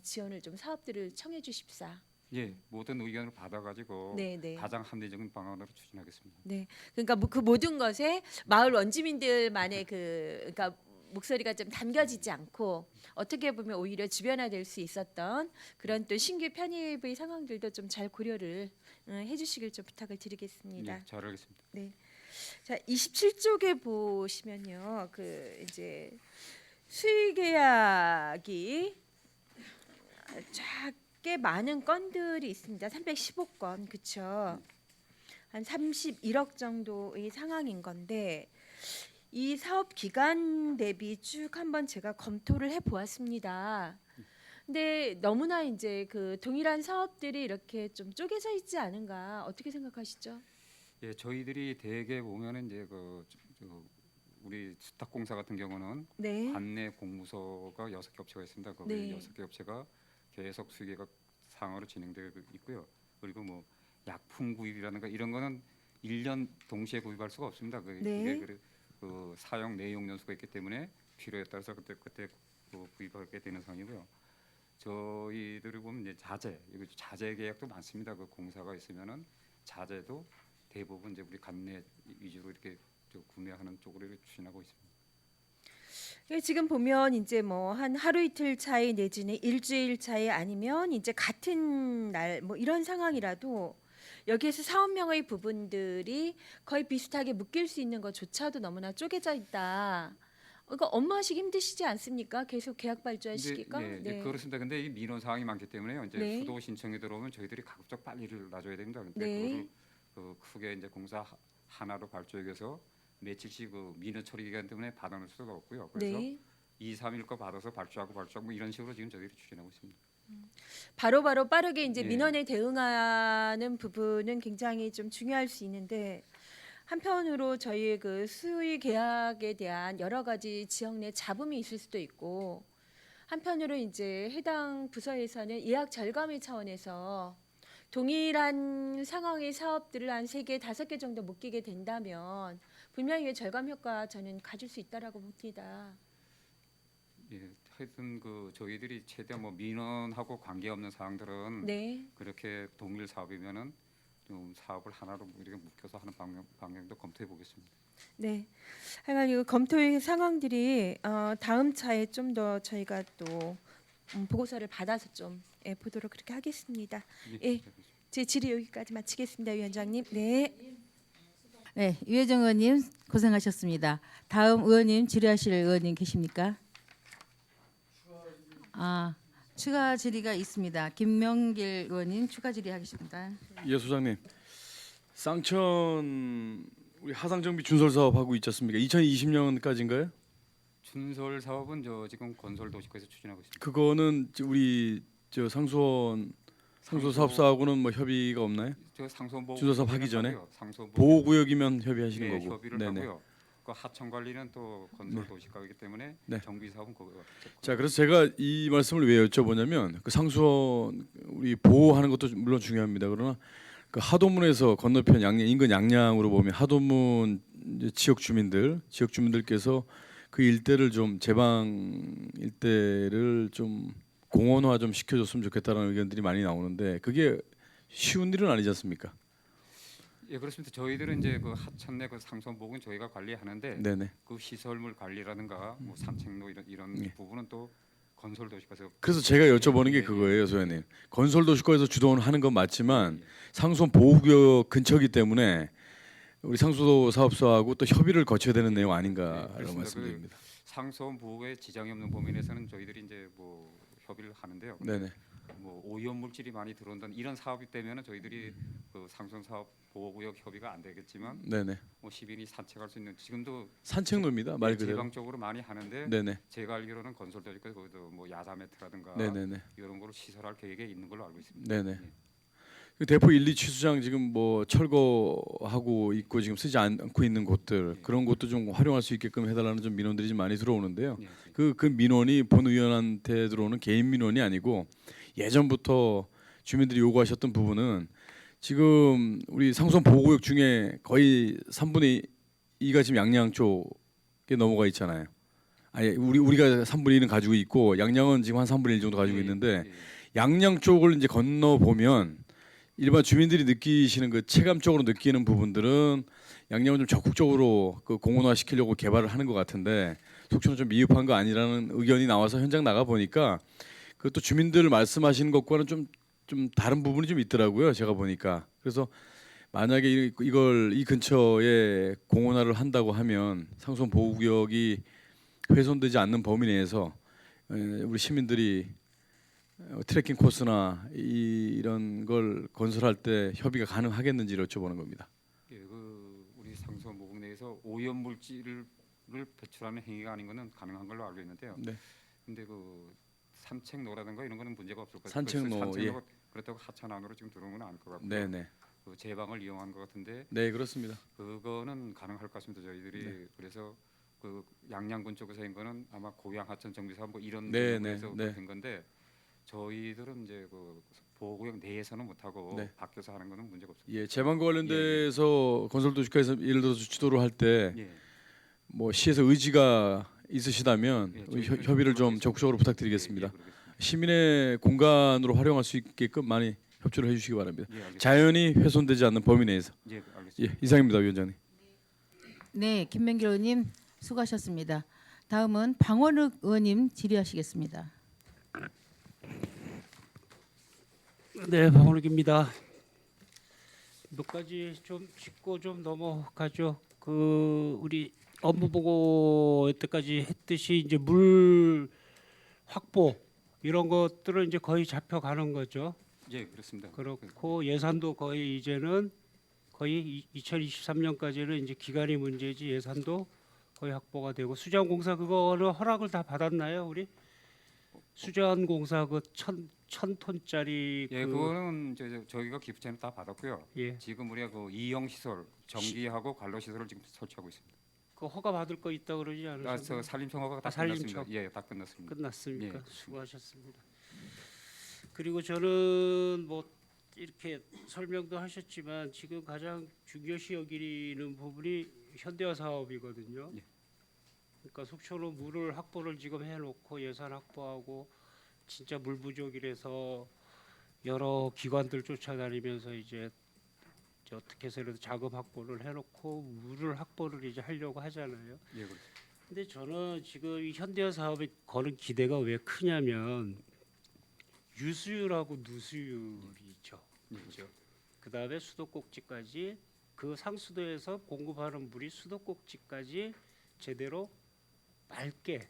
지원을 좀 사업들을 청해 주십사. 예, 모든 의견을 받아가지고 네, 네. 가장 합리적인 방안으로 추진하겠습니다. 네, 그러니까 그 모든 것에 마을 원주민들만의 그러니까 목소리가 좀 담겨지지 않고 어떻게 보면 오히려 주변화될 수 있었던 그런 또 신규 편입의 상황들도 좀 잘 고려를 해주시길 좀 부탁을 드리겠습니다. 예, 잘 알겠습니다. 자, 27쪽에 보시면요, 그 이제 수의 계약이 꽤 많은 건들이 있습니다. 315건, 그렇죠? 한 31억 정도의 상황인 건데 이 사업 기간 대비 쭉 한번 제가 검토를 해 보았습니다. 근데 너무나 이제 그 동일한 사업들이 이렇게 좀 쪼개져 있지 않은가 어떻게 생각하시죠? 예, 저희들이 대개 보면은 이제 우리 수탁공사 같은 경우는 네, 관내 공무소가 6개 업체가 있습니다. 거기 네. 6개 업체가 계속 수계가 상으로 진행되고 있고요. 그리고 뭐 약품 구입이라든가 이런 거는 1년 동시에 구입할 수가 없습니다. 네. 그 사용 내용 연수가 있기 때문에 필요에 따라서 그때 구입하게 되는 상황이고요. 저희들이 보면 이제 자재 계약도 많습니다. 그 공사가 있으면은 자재도 대부분 이제 우리 관내 위주로 이렇게 구매하는 쪽으로 이렇게 추진하고 있습니다. 지금 보면 이제 뭐 한 하루 이틀 차이 내지는 일주일 차이 아니면 이제 같은 날 뭐 이런 상황이라도 여기에서 사업명의 부분들이 거의 비슷하게 묶일 수 있는 것조차도 너무나 쪼개져 있다. 그러니까 업무하시기 힘드시지 않습니까? 계속 계약 발주하시기가. 예, 이제 그렇습니다. 근데 이 민원 사항이 많기 때문에요. 이제 네. 수도 신청이 들어오면 저희들이 가급적 빨리 일을 놔줘야 됩니다. 근데 네. 그거를 크게 이제 공사 하나로 발주해서 며칠씩 그 민원 처리 기간 때문에 받아놓을 수가 없고요. 그래서 네. 2, 3일 거 받아서 발주하고 뭐 이런 식으로 지금 저희들이 추진하고 있습니다. 바로바로 빠르게 이제 예. 민원에 대응하는 부분은 굉장히 좀 중요할 수 있는데 한편으로 저희의 그 수의 계약에 대한 여러 가지 지역 내 잡음이 있을 수도 있고 한편으로 이제 해당 부서에서는 예약 절감의 차원에서 동일한 상황의 사업들을 한 3개, 5개 정도 묶이게 된다면 분명히 절감 효과 저는 가질 수 있다라고 봅니다. 예, 하여튼 그 저희들이 최대한 뭐 민원하고 관계없는 사항들은 네. 그렇게 동일 사업이면은 좀 사업을 하나로 이렇게 묶여서 하는 방향도 검토해 보겠습니다. 네. 하여간 이 검토의 상황들이 다음 차에 좀 더 저희가 또 보고서를 받아서 좀 보도록 그렇게 하겠습니다. 예. 제 질의 여기까지 마치겠습니다, 위원장님. 네. 네, 유혜정 의원님 고생하셨습니다. 다음 의원님 질의하실 의원님 계십니까? 추가 질의가 있습니다. 김명길 의원님 추가 질의하겠습니다. 예, 소장님. 쌍천 우리 하상정비 준설 사업 하고 있지 않습니까? 2020년까지인가요? 준설 사업은 지금 건설 도시과에서 추진하고 있습니다. 그거는 우리 상수 사업사하고는 뭐 협의가 없나요? 상수보호 준설 사업 하기 전에 상수보호 보호구역이면 협의하시는 예, 거고. 협의를 하고요. 그 하천 관리는 또 건설 도시과이기 때문에 네. 정비 사업은 자, 그래서 제가 이 말씀을 왜 여쭤보냐면 그 상수원 우리 보호하는 것도 물론 중요합니다. 그러나 그 하도문에서 건너편 인근 양양으로 보면 하도문 이제 지역 주민들께서 그 일대를 좀 제방 일대를 좀 공원화 좀 시켜줬으면 좋겠다라는 의견들이 많이 나오는데 그게 쉬운 일은 아니지 않습니까? 예, 그렇습니다. 저희들은 이제 그 하천 내 그 상수원복은 저희가 관리하는데 네네. 그 시설물 관리라든가 뭐 산책로 이런 예. 부분은 또 건설 도시과에서 그래서 제가 여쭤보는 게 그거예요, 소장님. 건설도시과에서 주도를 하는 건 맞지만 상수원 보호구역 근처이기 때문에 우리 상수도 사업소하고 또 협의를 거쳐야 되는 내용 아닌가라고 그렇습니다. 말씀드립니다. 상수원 보호에 지장이 없는 범위내에서는 저희들이 이제 뭐 협의를 하는데요. 네네. 뭐 오염 물질이 많이 들어온다는 이런 사업이 되면은 저희들이 그 상선 사업 보호구역 협의가 안 되겠지만 네네. 뭐 시민이 산책할 수 있는 지금도 산책로입니다. 말 그대로. 제방적으로 많이 하는데 네네. 제가 알기로는 건설되니까 거기도 뭐 야자 매트라든가 네네네. 이런 거를 시설할 계획에 있는 걸로 알고 있습니다. 네네. 예. 그 대포 1, 2 취수장 지금 뭐 철거하고 있고 지금 쓰지 않고 있는 곳들 예. 그런 것도 좀 활용할 수 있게끔 해달라는 좀 민원들이 좀 많이 들어오는데요. 예, 예. 그 민원이 본 의원한테 들어오는 개인 민원이 아니고 예전부터 주민들이 요구하셨던 부분은 지금 우리 상수원 보호구역 중에 거의 3분의 2가 지금 양양 쪽에 넘어가 있잖아요. 아니 우리가 3분의 1은 가지고 있고 양양은 지금 한 3분의 1 정도 가지고 예, 있는데 예, 예. 양양 쪽을 이제 건너 보면 일반 주민들이 느끼시는 그 체감적으로 느끼는 부분들은 양양을 좀 적극적으로 그 공원화 시키려고 개발을 하는 것 같은데 속초는 좀 미흡한 거 아니라는 의견이 나와서 현장 나가 보니까 그것도 주민들 말씀하시는 것과는 좀 다른 부분이 좀 있더라고요. 제가 보니까 그래서 만약에 이 근처에 공원화를 한다고 하면 상수원 보호구역이 훼손되지 않는 범위 내에서 우리 시민들이 트레킹 코스나 이런 걸 건설할 때 협의가 가능하겠는지를 여쭤보는 겁니다. 예, 그 우리 상수원 모국 내에서 오염 물질을 배출하는 행위가 아닌 것은 가능한 걸로 알고 있는데요. 네. 근데 그 산책로라든가 이런 거는 문제가 없을 것 같아요. 산책로, 산책로가 그렇다고 하천 안으로 지금 들어오는 건 아닐 것 같고요. 네네. 그 제방을 이용한 것 같은데 네 그렇습니다. 그거는 가능할 것 같습니다. 저희들이 네. 그래서 그 양양군 쪽에서 한 거는 아마 고양 하천 정비사업 뭐 이런 네, 쪽에서 네, 네. 된 건데 저희들은 이제 그 보호구역 내에서는 못 하고 네. 밖에서 하는 거는 문제가 없습니다. 예, 제방과 관련돼서 건설도시과에서 예를 들어서 지도를 할 때 뭐 예. 시에서 의지가 있으시다면 예, 저희들은 협의를 좀 그러겠습니다. 적극적으로 부탁드리겠습니다. 예, 그러겠습니다. 시민의 공간으로 활용할 수 있게끔 많이 협조를 해주시기 바랍니다. 예, 알겠습니다. 자연이 훼손되지 않는 범위 내에서. 예, 알겠습니다. 예, 이상입니다, 위원장님. 네, 김명길 의원님 수고하셨습니다. 다음은 방원욱 의원님 질의하시겠습니다. 네, 방원욱입니다. 몇 가지 좀 짚고 좀 넘어가죠. 그 우리 업무 보고 때까지 했듯이 이제 물 확보 이런 것들은 이제 거의 잡혀가는 거죠. 예, 그렇습니다. 그렇고 예산도 거의 이제는 거의 2023년까지는 이제 기간이 문제지 예산도 거의 확보가 되고 수자원공사 그거는 허락을 다 받았나요, 우리? 수자원공사 그 천 톤짜리 예, 그거는 이제 저희가 기부채는 다 받았고요. 예, 지금 우리가 그 이용 시설, 전기하고 관로 시설을 지금 설치하고 있습니다. 그 허가 받을 거 있다 그러지 않으셨나요? 저 산림청 허가가 다 산림청. 끝났습니다. 예, 다 끝났습니다. 끝났습니까? 예. 수고하셨습니다. 그리고 저는 뭐 이렇게 설명도 하셨지만 지금 가장 중요시 여기는 부분이 현대화 사업이거든요. 예. 그러니까 속초는 물을 확보를 지금 해놓고 예산 확보하고 진짜 물 부족이라서 여러 기관들 쫓아다니면서 이제 어떻게 해서라도 자금 확보를 해놓고 물을 확보를 이제 하려고 하잖아요. 예, 그렇습니다. 근데 저는 지금 이 현대화 사업에 거는 기대가 왜 크냐면 유수율하고 누수율이죠. 그렇죠. 그다음에 수도꼭지까지 그 상수도에서 공급하는 물이 수도꼭지까지 제대로 맑게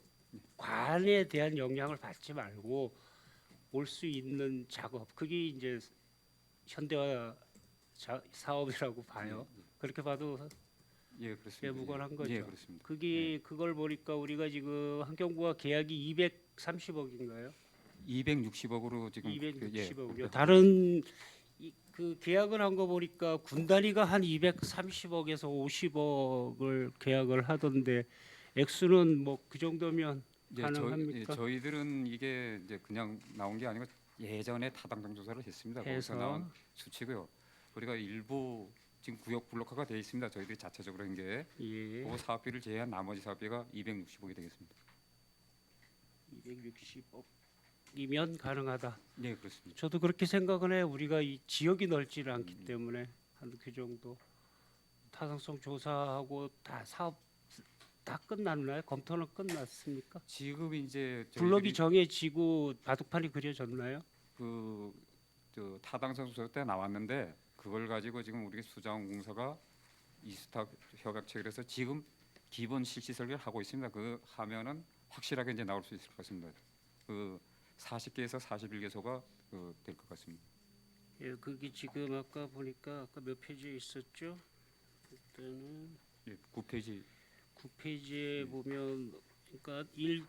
관에 대한 영향을 받지 말고 올 수 있는 작업 그게 이제 현대화 사업이라고 봐요. 그렇게 봐도 예, 그렇습니다. 무관한 거죠. 예, 그렇습니다. 그게 그걸 보니까 우리가 지금 환경부와 계약이 230억인가요? 260억으로 지금 260억이요. 다른 그 계약을 한 거 보니까 군단위가 한 230억에서 50억을 계약을 하던데 액수는 뭐 그 정도면 가능합니까? 저희들은 이게 이제 그냥 나온 게 아니고 예전에 타당성 조사를 했습니다. 거기서 나온 수치고요. 우리가 일부 지금 구역 블록화가 되어 있습니다. 저희들이 자체적으로 한 게 예. 그 사업비를 제외한 나머지 사업비가 260억이 되겠습니다. 260억이면 가능하다. 네, 그렇습니다. 저도 그렇게 생각은 해요. 우리가 이 지역이 넓지는 않기 때문에 한 그 정도 타당성 조사하고 다 사업 다 끝났나요? 검토는 끝났습니까? 지금 이제 블록이 정해지고 바둑판이 그려졌나요? 그 타당성 조사 때 나왔는데 그걸 가지고 지금 우리 수자원공사가 이스타 협약 체결해서 지금 기본 실시 설계를 하고 있습니다. 그 하면은 확실하게 이제 나올 수 있을 것 같습니다. 그 40개에서 41개소가 될 것 같습니다. 예, 그게 지금 아까 보니까 아까 몇 페이지에 있었죠? 그때는 예, 9페이지 9페이지에 보면 그러니까 이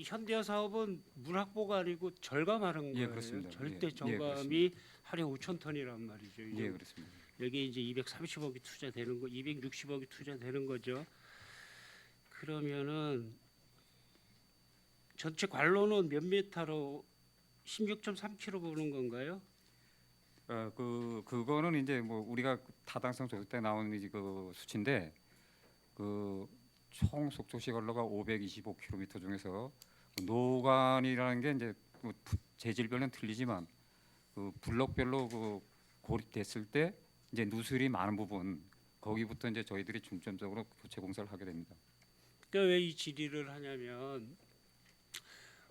현대화 사업은 물 확보가 아니고 절감하는 거예요. 예, 그렇습니다. 절대 예, 절감이 그렇습니다. 하루에 5천 톤이란 말이죠. 예, 그렇습니다. 여기 이제 230억이 투자되는 거, 260억이 투자되는 거죠. 그러면은 전체 관로는 몇 미터로 16.3km 보는 건가요? 그거는 이제 뭐 우리가 타당성 조사 때 나온 그 수치인데 그 총 속초시 관로가 525km 중에서 노관이라는 게 이제 뭐 재질별로는 틀리지만 그 블록별로 그 고립됐을 때 이제 누설이 많은 부분 거기부터 이제 저희들이 중점적으로 교체 공사를 하게 됩니다. 그러니까 왜 이 질의를 하냐면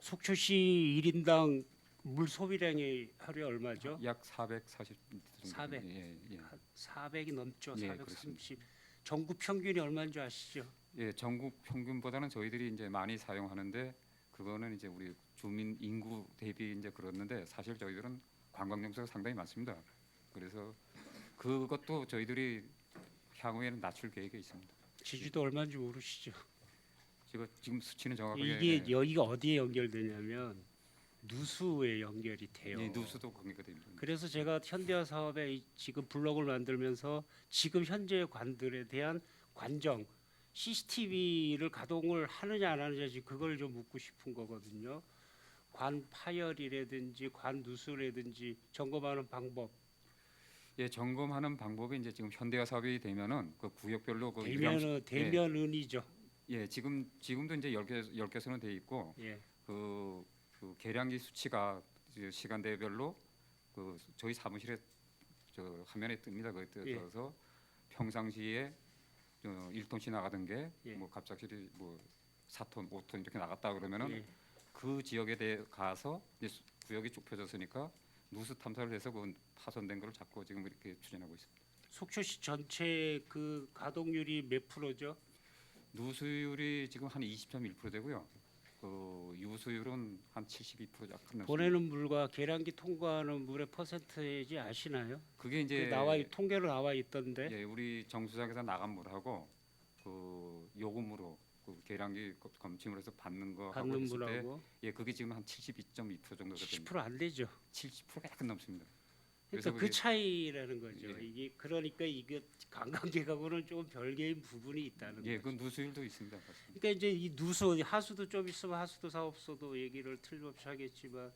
속초시 1인당 물 소비량이 하루에 얼마죠? 약 440 정도. 400. 예, 예. 400이 넘죠. 예, 430. 전국 평균이 얼마인 줄 아시죠? 예, 전국 평균보다는 저희들이 이제 많이 사용하는데 그거는 이제 우리 주민 인구 대비 이제 그렇는데 사실 저희들은 관광 명소가 상당히 많습니다. 그래서 그것도 저희들이 향후에는 낮출 계획이 있습니다. 지주도 얼마인지 모르시죠? 지금 수치는 정확하게 이게 여기가 어디에 연결되냐면 누수에 연결이 돼요. 예, 누수도 관계가 됩니다. 그래서 제가 현대화 사업에 지금 블록을 만들면서 지금 현재 관들에 대한 관정 CCTV를 가동을 하느냐 안 하느냐 지금 그걸 좀 묻고 싶은 거거든요. 관 파열이라든지 관 누수라든지 점검하는 방법. 예, 점검하는 방법이 이제 지금 현대화 사업이 되면은 그 구역별로 그 대면은이죠. 예, 지금도 이제 10개소는 돼 있고 예. 그 계량기 수치가 이제 시간대별로 그 저희 사무실에 저 화면에 뜹니다. 거기 예. 떠서 평상시에 1톤씩 나가던 게 예. 뭐 갑작스레 뭐 4톤, 5톤 이렇게 나갔다 그러면은 예. 그 지역에 대해 가서 이제 구역이 좁혀졌으니까 누수 탐사를 해서 그 파손된 걸 잡고 지금 이렇게 추진하고 있습니다. 속초시 전체 그 가동률이 몇 프로죠? 누수율이 지금 한 20.1% 되고요. 그 유수율은 한 72% 약간 넘습니다. 보내는 물과 계량기 통과하는 물의 퍼센테이지 아시나요? 그게 이제 통계로 나와 있던데. 예, 우리 정수장에서 나간 물하고 그 요금으로 그 계량기 검침을 해서 받는 거 하고 받는 했을 때 물하고 예, 그게 지금 한 72.2% 정도가 됩니다. 70%안 되죠. 70%가 약간 넘습니다. 그러니까 그래서 그 그게- 차이라는 거죠. 예. 이게 그러니까 이게 관광객하고는 좀 별개인 부분이 있다는 예, 거죠. 그 누수율도 있습니다. 맞습니다. 그러니까 이제 이 누수 하수도 좀 있으면 하수도 사업소도 얘기를 틀림없이 하겠지만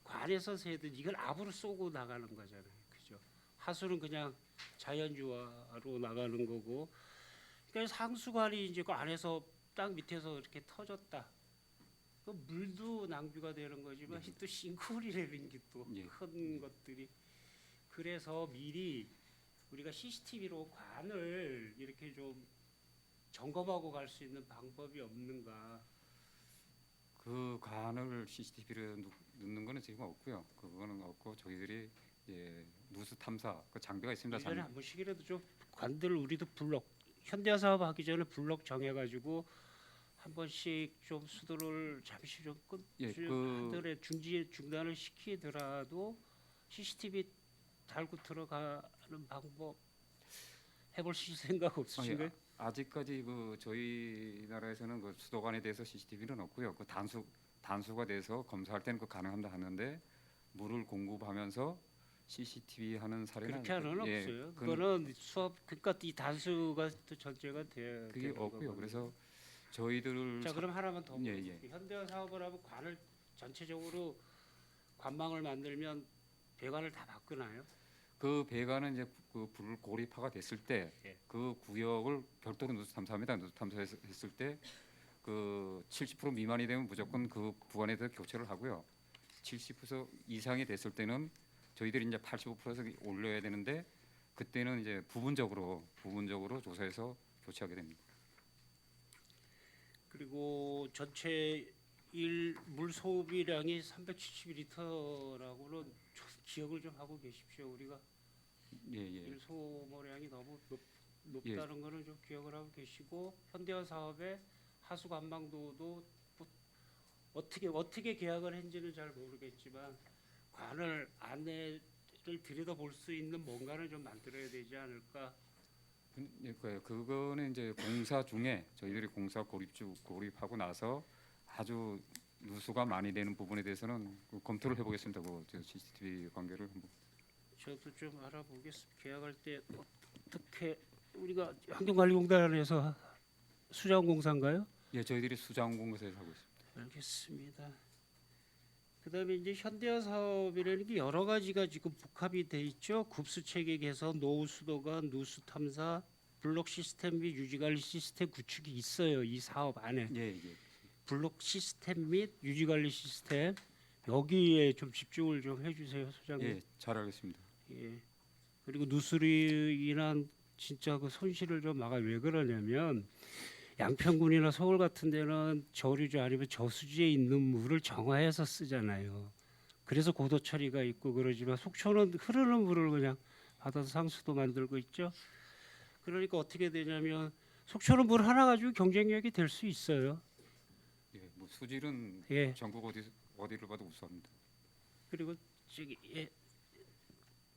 관에서 세든 이걸 압으로 쏘고 나가는 거잖아요. 그죠? 하수는 그냥 자연주화로 나가는 거고. 그러니까 상수관이 이제 그 안에서 땅 밑에서 이렇게 터졌다. 그 물도 낭비가 되는 거지만 또 싱크홀이라는 게 또 예. 큰 것들이 그래서 미리 우리가 CCTV로 관을 이렇게 좀 점검하고 갈 수 있는 방법이 없는가? 그 관을 CCTV를 넣는 거는 지금 없고요. 그거는 없고 저희들이 예, 누수 탐사 그 장비가 있습니다. 1년에 한 번씩이라도 좀 관들 우리도 블록 현대화 사업 하기 전에 블록 정해가지고 한 번씩 좀 수도를 잠시 좀 예, 관들에 중단을 시키더라도 CCTV 달고 들어가는 방법 해보실 생각 없으신가요? 아직까지 그 저희 나라에서는 그 수도관에 대해서 CCTV는 없고요. 그 단수가 돼서 검사할 때는 그 가능합니다 하는데 물을 공급하면서 CCTV 하는 사례는 그렇게 하는 예, 없어요. 그건 그거는 수업 그러니까 이 단수가 또 전제가 돼야 그게 되는 없고요. 거거든요. 그래서 저희들 자 그럼 하나만 더 예, 물어볼게요. 현대화 사업을 하면 관을 전체적으로 관망을 만들면 배관을 다 바꾸나요? 그 배관은 이제 그 불 고립화가 됐을 때 예. 그 구역을 별도로 누수 탐사합니다. 누수 탐사했을 때 그 70% 미만이 되면 무조건 그 구간에 대해서 교체를 하고요. 70% 이상이 됐을 때는 저희들이 이제 85%에서 올려야 되는데 그때는 이제 부분적으로 조사해서 교체하게 됩니다. 그리고 전체 물 소비량이 372리터라고는 기억을 좀 하고 계십시오. 우리가 예, 예. 일 소모량이 너무 높다는 거는 좀 기억을 하고 계시고 현대화 사업의 하수 관망도도 어떻게 계약을 했는지는 잘 모르겠지만 관을 안내를 들여다볼 수 있는 뭔가를 좀 만들어야 되지 않을까. 그거는 이제 공사 중에 저희들이 공사 고립하고 나서 아주 누수가 많이 되는 부분에 대해서는 검토를 해보겠습니다. 그 CCTV 관계를 한번. 저도 좀 알아보겠습니다. 계약할 때 어떻게 우리가 환경관리공단에서 수자원공사인가요? 예, 저희들이 수자원공사에서 하고 있습니다. 알겠습니다. 그다음에 이제 현대화 사업이라는 게 여러 가지가 지금 복합이 돼 있죠. 급수 체계 개선, 노후 수도관, 누수 탐사, 블록 시스템 및 유지관리 시스템 구축이 있어요. 이 사업 안에 예, 예. 블록 시스템 및 유지관리 시스템 여기에 좀 집중을 좀 해주세요, 소장님. 예, 잘 알겠습니다. 예. 그리고 누수로 인한 진짜 그 손실을 좀 막아. 왜 그러냐면 양평군이나 서울 같은 데는 저류지 아니면 저수지에 있는 물을 정화해서 쓰잖아요. 그래서 고도 처리가 있고 그러지만 속초는 흐르는 물을 그냥 받아서 상수도 만들고 있죠. 그러니까 어떻게 되냐면 속초는 물 하나 가지고 경쟁력이 될 수 있어요. 예, 뭐 수질은 예. 전국 어디를 봐도 우수합니다. 그리고 저기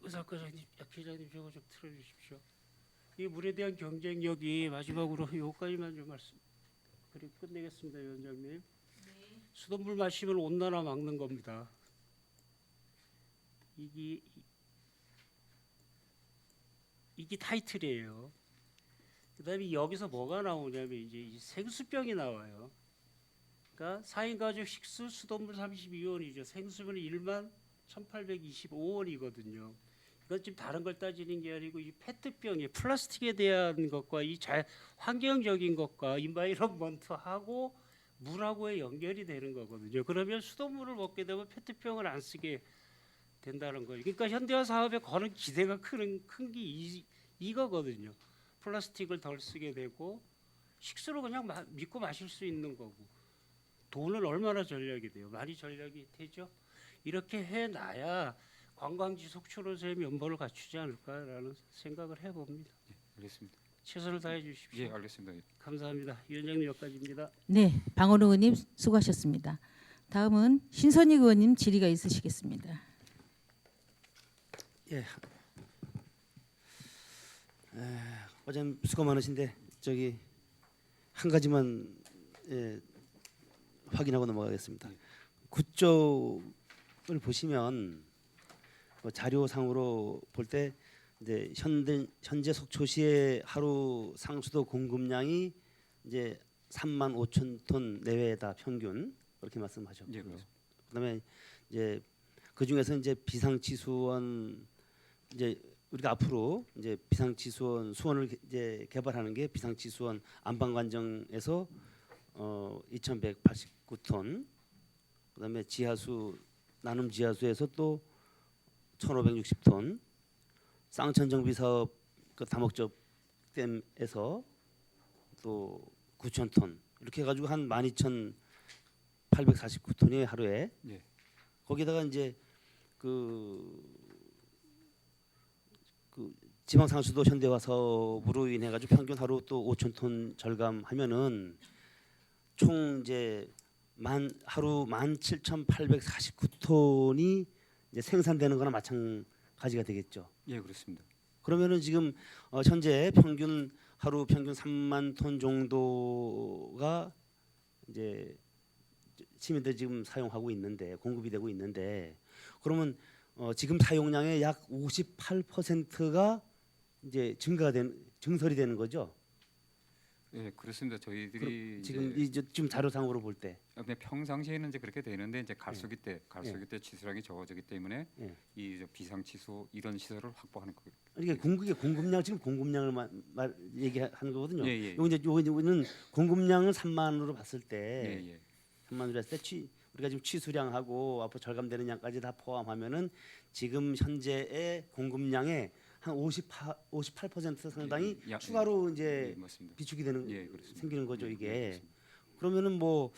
의사과장님, 약 기자님 저거 좀 틀어주십시오. 이 물에 대한 경쟁력이 마지막으로 요까지만 좀 말씀. 그리고 끝내겠습니다, 위원장님. 수돗물 마시면 온난화 막는 겁니다. 이게 타이틀이에요. 그다음에 여기서 뭐가 나오냐면 이제 이 생수병이 나와요. 그러니까 4인 가족 식수 수돗물 32원이죠. 생수는 1만 1,825원이거든요. 이건 지금 다른 걸 따지는 게 아니고 이 페트병이 플라스틱에 대한 것과 이 환경적인 것과 인바이런먼트하고 물하고의 연결이 되는 거거든요. 그러면 수돗물을 먹게 되면 페트병을 안 쓰게 된다는 거예요. 그러니까 현대화 사업에 거는 기대가 큰 게 이거거든요. 플라스틱을 덜 쓰게 되고 식수로 그냥 믿고 마실 수 있는 거고 돈은 얼마나 절약이 돼요. 많이 절약이 되죠. 이렇게 해놔야 관광지 속초로서의 면모를 갖추지 않을까라는 생각을 해봅니다. 예, 알겠습니다. 최선을 다해 주십시오. 예, 알겠습니다. 예. 감사합니다. 위원장님 여기까지입니다. 네, 방원호 의원님 수고하셨습니다. 다음은 신선익 의원님 질의가 있으시겠습니다. 예. 어제 수고 많으신데 저기 한 가지만 확인하고 넘어가겠습니다. 그쪽을 보시면 뭐 자료상으로 볼 때 이제 현재 속초시의 하루 상수도 공급량이 이제 3만 5천 톤 내외다 평균 그렇게 말씀하셨고요. 예, 그렇습니다. 그다음에 이제 그 중에서 이제 비상치수원 이제 우리가 앞으로 이제 비상치수원 수원을 이제 개발하는 게 비상치수원 안방관정에서 2,189톤, 그다음에 지하수 나눔 지하수에서 또 1,560톤, 쌍천정비 사업 그 다목적 댐에서 또 9,000톤 이렇게 해가지고 한 12,849톤이 하루에. 예. 거기다가 이제 그 지방상수도 현대화 사업으로 인해 가지고 평균 하루 또 5,000톤 절감하면은 총 이제 하루 17,849톤이 이제 생산되는 거나 마찬가지가 되겠죠. 예, 그렇습니다. 그러면은 지금 현재 하루 평균 3만 톤 정도가 이제 시민들 지금 사용하고 있는데 공급이 되고 있는데 그러면 지금 사용량의 약 58%가 이제 증설이 되는 거죠. 예, 그렇습니다. 저희들이 지금 지금 자료상으로 볼 때. 근데 평상시에는 이제 그렇게 되는데 이제 갈수기 때 치수량이 적어지기 때문에 예. 이 비상치수 이런 시설을 확보하는 거예요. 이게 공급량 지금 공급량을 얘기하는 거거든요. 예, 예. 요거는 공급량을 3만으로 봤을 때 예, 예. 3만으로 했을 때 우리가 지금 취수량하고 앞으로 절감되는 양까지 다 포함하면은 지금 현재의 공급량의 한 58% 상당히 예, 추가로 이제 예, 맞습니다. 비축이 되는 예, 그렇습니다. 생기는 거죠 예, 이게. 예, 그렇습니다. 그러면은 뭐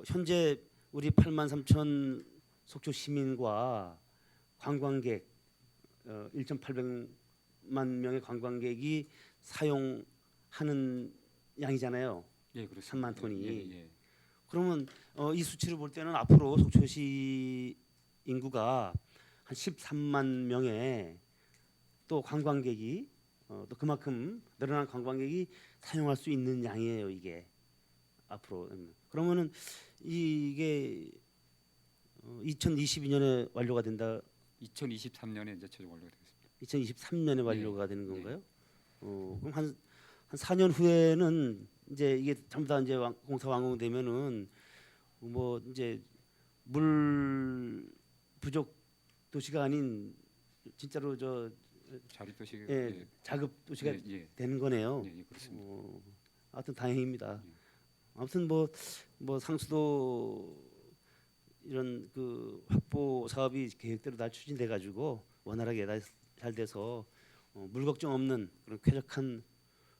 현재 우리 8만 3천 속초 시민과 관광객 1,800만 명의 관광객이 사용하는 양이잖아요. 예, 그렇습니다. 3만 톤이. 예, 예. 그러면 이 수치를 볼 때는 앞으로 속초시 인구가 한 13만 명의 또 관광객이 또 그만큼 늘어난 관광객이 사용할 수 있는 양이에요, 이게 앞으로. 그러면은 이게 2022년에 완료가 된다. 2023년에 이제 최종 완료가 되겠습니다. 2023년에 완료가 되는 네. 건가요? 그럼 한 4년 후에는 이제 이게 전부 다 이제 공사 완공되면은 뭐 이제 물 부족 도시가 아닌 진짜로 저 자립도시 자급 도시가 예, 되는 거네요. 예, 그렇습니다. 하여튼 다행입니다. 아무튼 뭐 상수도 이런 그 확보 사업이 계획대로 다 추진돼 가지고 원활하게 잘 돼서 물 걱정 없는 그런 쾌적한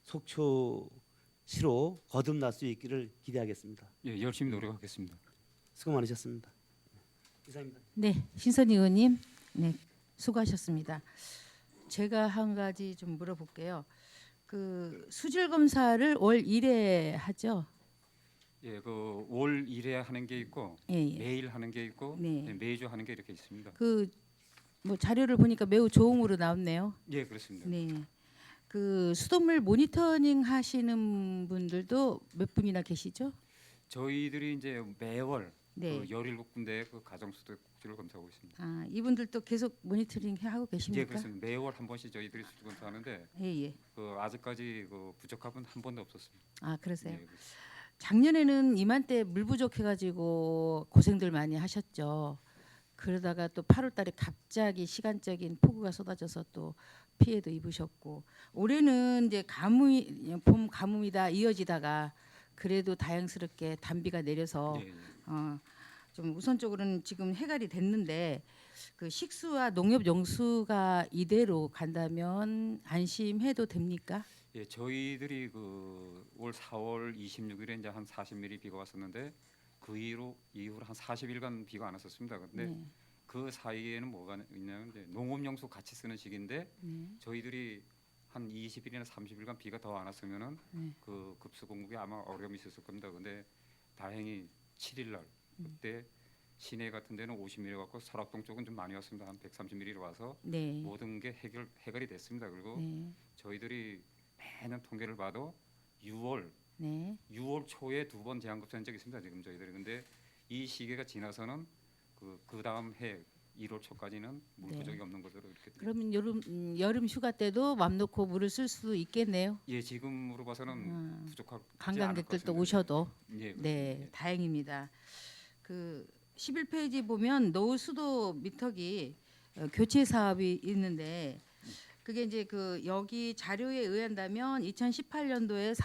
속초시로 거듭날 수 있기를 기대하겠습니다. 예, 열심히 노력하겠습니다. 수고 많으셨습니다. 이상입니다. 네, 신선희 의원님, 네, 수고하셨습니다. 제가 한 가지 좀 물어볼게요. 그 수질 검사를 월 1회 하죠? 예, 그 월 1회 하는 게 있고 예, 예. 매일 하는 게 있고 네. 매주 하는 게 이렇게 있습니다. 그 뭐 자료를 보니까 매우 좋음으로 나왔네요. 예, 그렇습니다. 네. 그 수돗물 모니터링 하시는 분들도 몇 분이나 계시죠? 저희들이 이제 매월 네. 그 17군데 그 가정수도국지를 검사하고 있습니다. 아, 이분들도 계속 모니터링 하고 예, 계십니까? 그렇습니다. 매월 한 번씩 저희들이 수질 검사하는데 예, 예. 그 아직까지 그 부족한 분 한 번도 없었습니다. 아, 그러세요. 예, 작년에는 이맘때 물 부족해가지고 고생들 많이 하셨죠. 그러다가 또 8월달에 갑자기 시간적인 폭우가 쏟아져서 또 피해도 입으셨고, 올해는 이제 봄 가뭄이다 이어지다가 그래도 다행스럽게 단비가 내려서 예, 예. 좀 우선적으로는 지금 해결이 됐는데, 그 식수와 농협 용수가 이대로 간다면 안심해도 됩니까? 예, 저희들이 그 올 4월 26일에 이제 한 40mm 비가 왔었는데 그 이후로 한 40일간 비가 안 왔었습니다. 근데 네. 그 사이에는 뭐가 있냐면 이제 농업용수 같이 쓰는 시기인데 네. 저희들이 한 20일이나 30일간 비가 더 안 왔으면은 네. 그 급수 공급이 아마 어려움이 있었을 겁니다. 근데 다행히 7일 날 그때 시내 같은 데는 50mm 왔고 설악동 쪽은 좀 많이 왔습니다. 한 130mm로 와서 네. 모든 게 해결이 됐습니다. 그리고 네. 저희들이 매년 통계를 봐도 6월 네. 초에 2번 제한급수한 적이 있습니다. 지금 저희들이. 근데 이 시기가 지나서는 그 다음 해 1월 초까지는 물 네. 부족이 없는 것으로 이렇게. 그러면 여름 휴가 때도 맘 놓고 물을 쓸 수 있겠네요. 예, 지금으로 봐서는 부족할 관광객들도 오셔도. 예, 네, 다행입니다. 그 11페이지 보면 노후 수도 미터기 교체 사업이 있는데, 그게 이제 그 여기 자료에 의한다면 2018년도에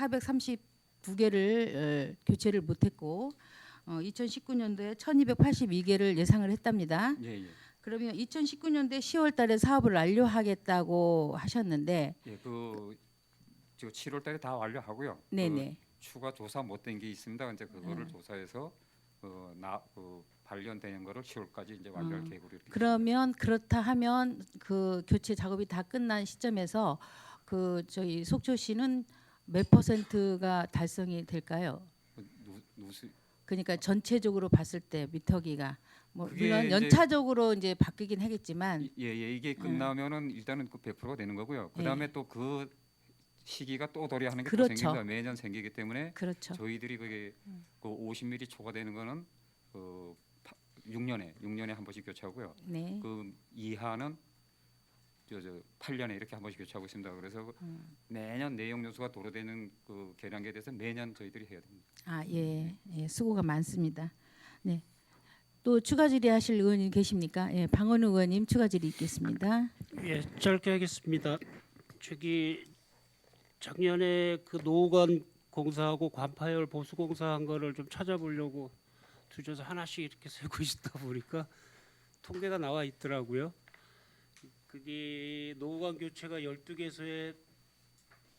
439개를 교체를 못했고 2019년도에 1,282개를 예상을 했답니다. 예, 예. 그러면 2019년도에 10월달에 사업을 완료하겠다고 하셨는데, 예, 저 7월달에 다 완료하고요. 네네. 추가 조사 못된 게 있습니다. 이제 그거를 조사해서 발견되는 거를 10월까지 이제 완료할 계획으로 이렇게. 그러면 그렇다 하면 그 교체 작업이 다 끝난 시점에서 그 저희 속초시는 몇 %가 달성이 될까요? 누수 그러니까 전체적으로 봤을 때 미터기가 뭐 그게 물론 이제- 연차적으로 이제 바뀌긴 하겠지만 예, 이게 끝나면은 일단은 그 100%가 되는 거고요. 그다음에 또 그 시기가 또 도래하는 게 또 그렇죠. 생깁니다. 매년 생기기 때문에 그렇죠. 저희들이 그게 그 50mm 초과되는 거는 그 6년에 한 번씩 교체하고요. 네. 그 이하는 저 8년에 이렇게 한 번씩 교체하고 있습니다. 그래서 매년 내용 요소가 도래되는 그 계량기에 대해서 매년 저희들이 해야 됩니다. 아, 예. 예, 수고가 많습니다. 네. 또 추가 질의하실 의원님 계십니까? 예, 방원우 의원님 추가 질의 있겠습니다. 예, 짧게 하겠습니다. 저기 작년에 그 노후관 공사하고 관파열 보수 공사한 거를 좀 찾아보려고 두줘서 하나씩 이렇게 세고 있다 보니까 통계가 나와 있더라고요. 그게 노후관 교체가 12개소에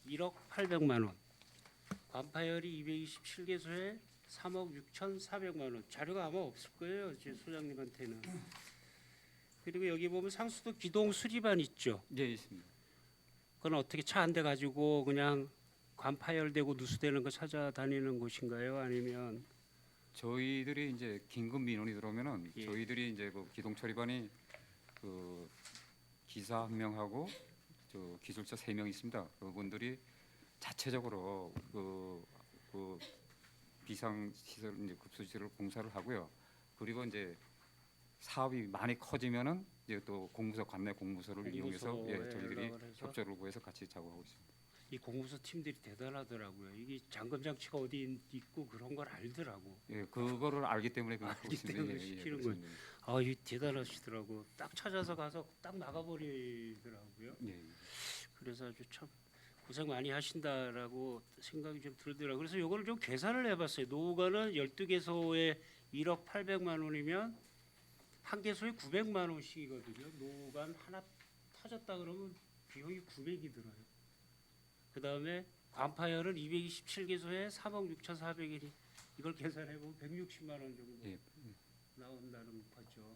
1억 800만 원, 관파열이 227개소에 3억 6,400만 원. 자료가 아마 없을 거예요, 제 소장님한테는. 그리고 여기 보면 상수도 기동 수리반 있죠. 예, 있습니다. 그건 어떻게 차 한 대 가지고 그냥 관파열되고 누수되는 거 찾아다니는 곳인가요? 아니면 저희들이 이제 긴급 민원이 들어오면은 예. 저희들이 이제 그 기동 처리반이 그 기사 1명하고 저 기술자 3명 있습니다. 그분들이 자체적으로 그 비상 시설 이제 급수 시설을 공사를 하고요. 그리고 이제 사업이 많이 커지면은 이제 또 공무소 관내 공무소를 이용해서 공무소에 저희들이 연락을 해서 협조를 구해서 같이 작업하고 있습니다. 이 공무소 팀들이 대단하더라고요. 이게 잠금 장치가 어디 있고 그런 걸 알더라고. 예, 그거를 알기 때문에 그걸 하고 알기 있습니다. 때문에 시키는 그렇습니다. 아, 이 대단하시더라고. 딱 찾아서 가서 딱 막아버리더라고요. 예, 예. 그래서 아주 참 고생 많이 하신다라고 생각이 좀 들더라고요. 그래서 요거를 좀 계산을 해봤어요. 노후가는 12개소에 1억 800만 원이면 한 개소에 900만 원씩이거든요. 노후관 하나 터졌다 그러면 비용이 900이 들어요. 그 다음에 관파열은 227개소에 3억 6,400일이 이걸 계산해보면 160만 원 정도 예. 나온다는 거죠.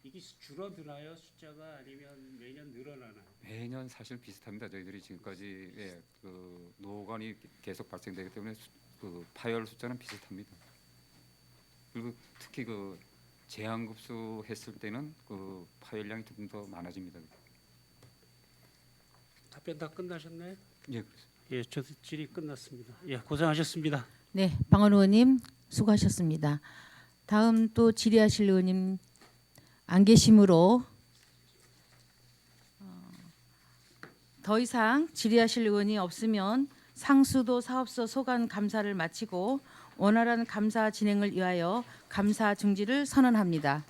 이게 줄어드나요 숫자가 아니면 매년 늘어나나요? 매년 사실 비슷합니다. 저희들이 지금까지 그 노관이 계속 발생되기 때문에 그 파열 숫자는 비슷합니다. 그리고 특히 그 제한급수 했을 때는 그 파열량이 조금 더 많아집니다. 답변 다 끝나셨나요? 예, 그렇습니다. 예, 저도 질의 끝났습니다. 예, 고생하셨습니다. 네, 방원 의원님 수고하셨습니다. 다음 또 질의하실 의원님 안 계시므로 더 이상 질의하실 의원이 없으면 상수도 사업소 소관 감사를 마치고 원활한 감사 진행을 위하여 감사 중지를 선언합니다.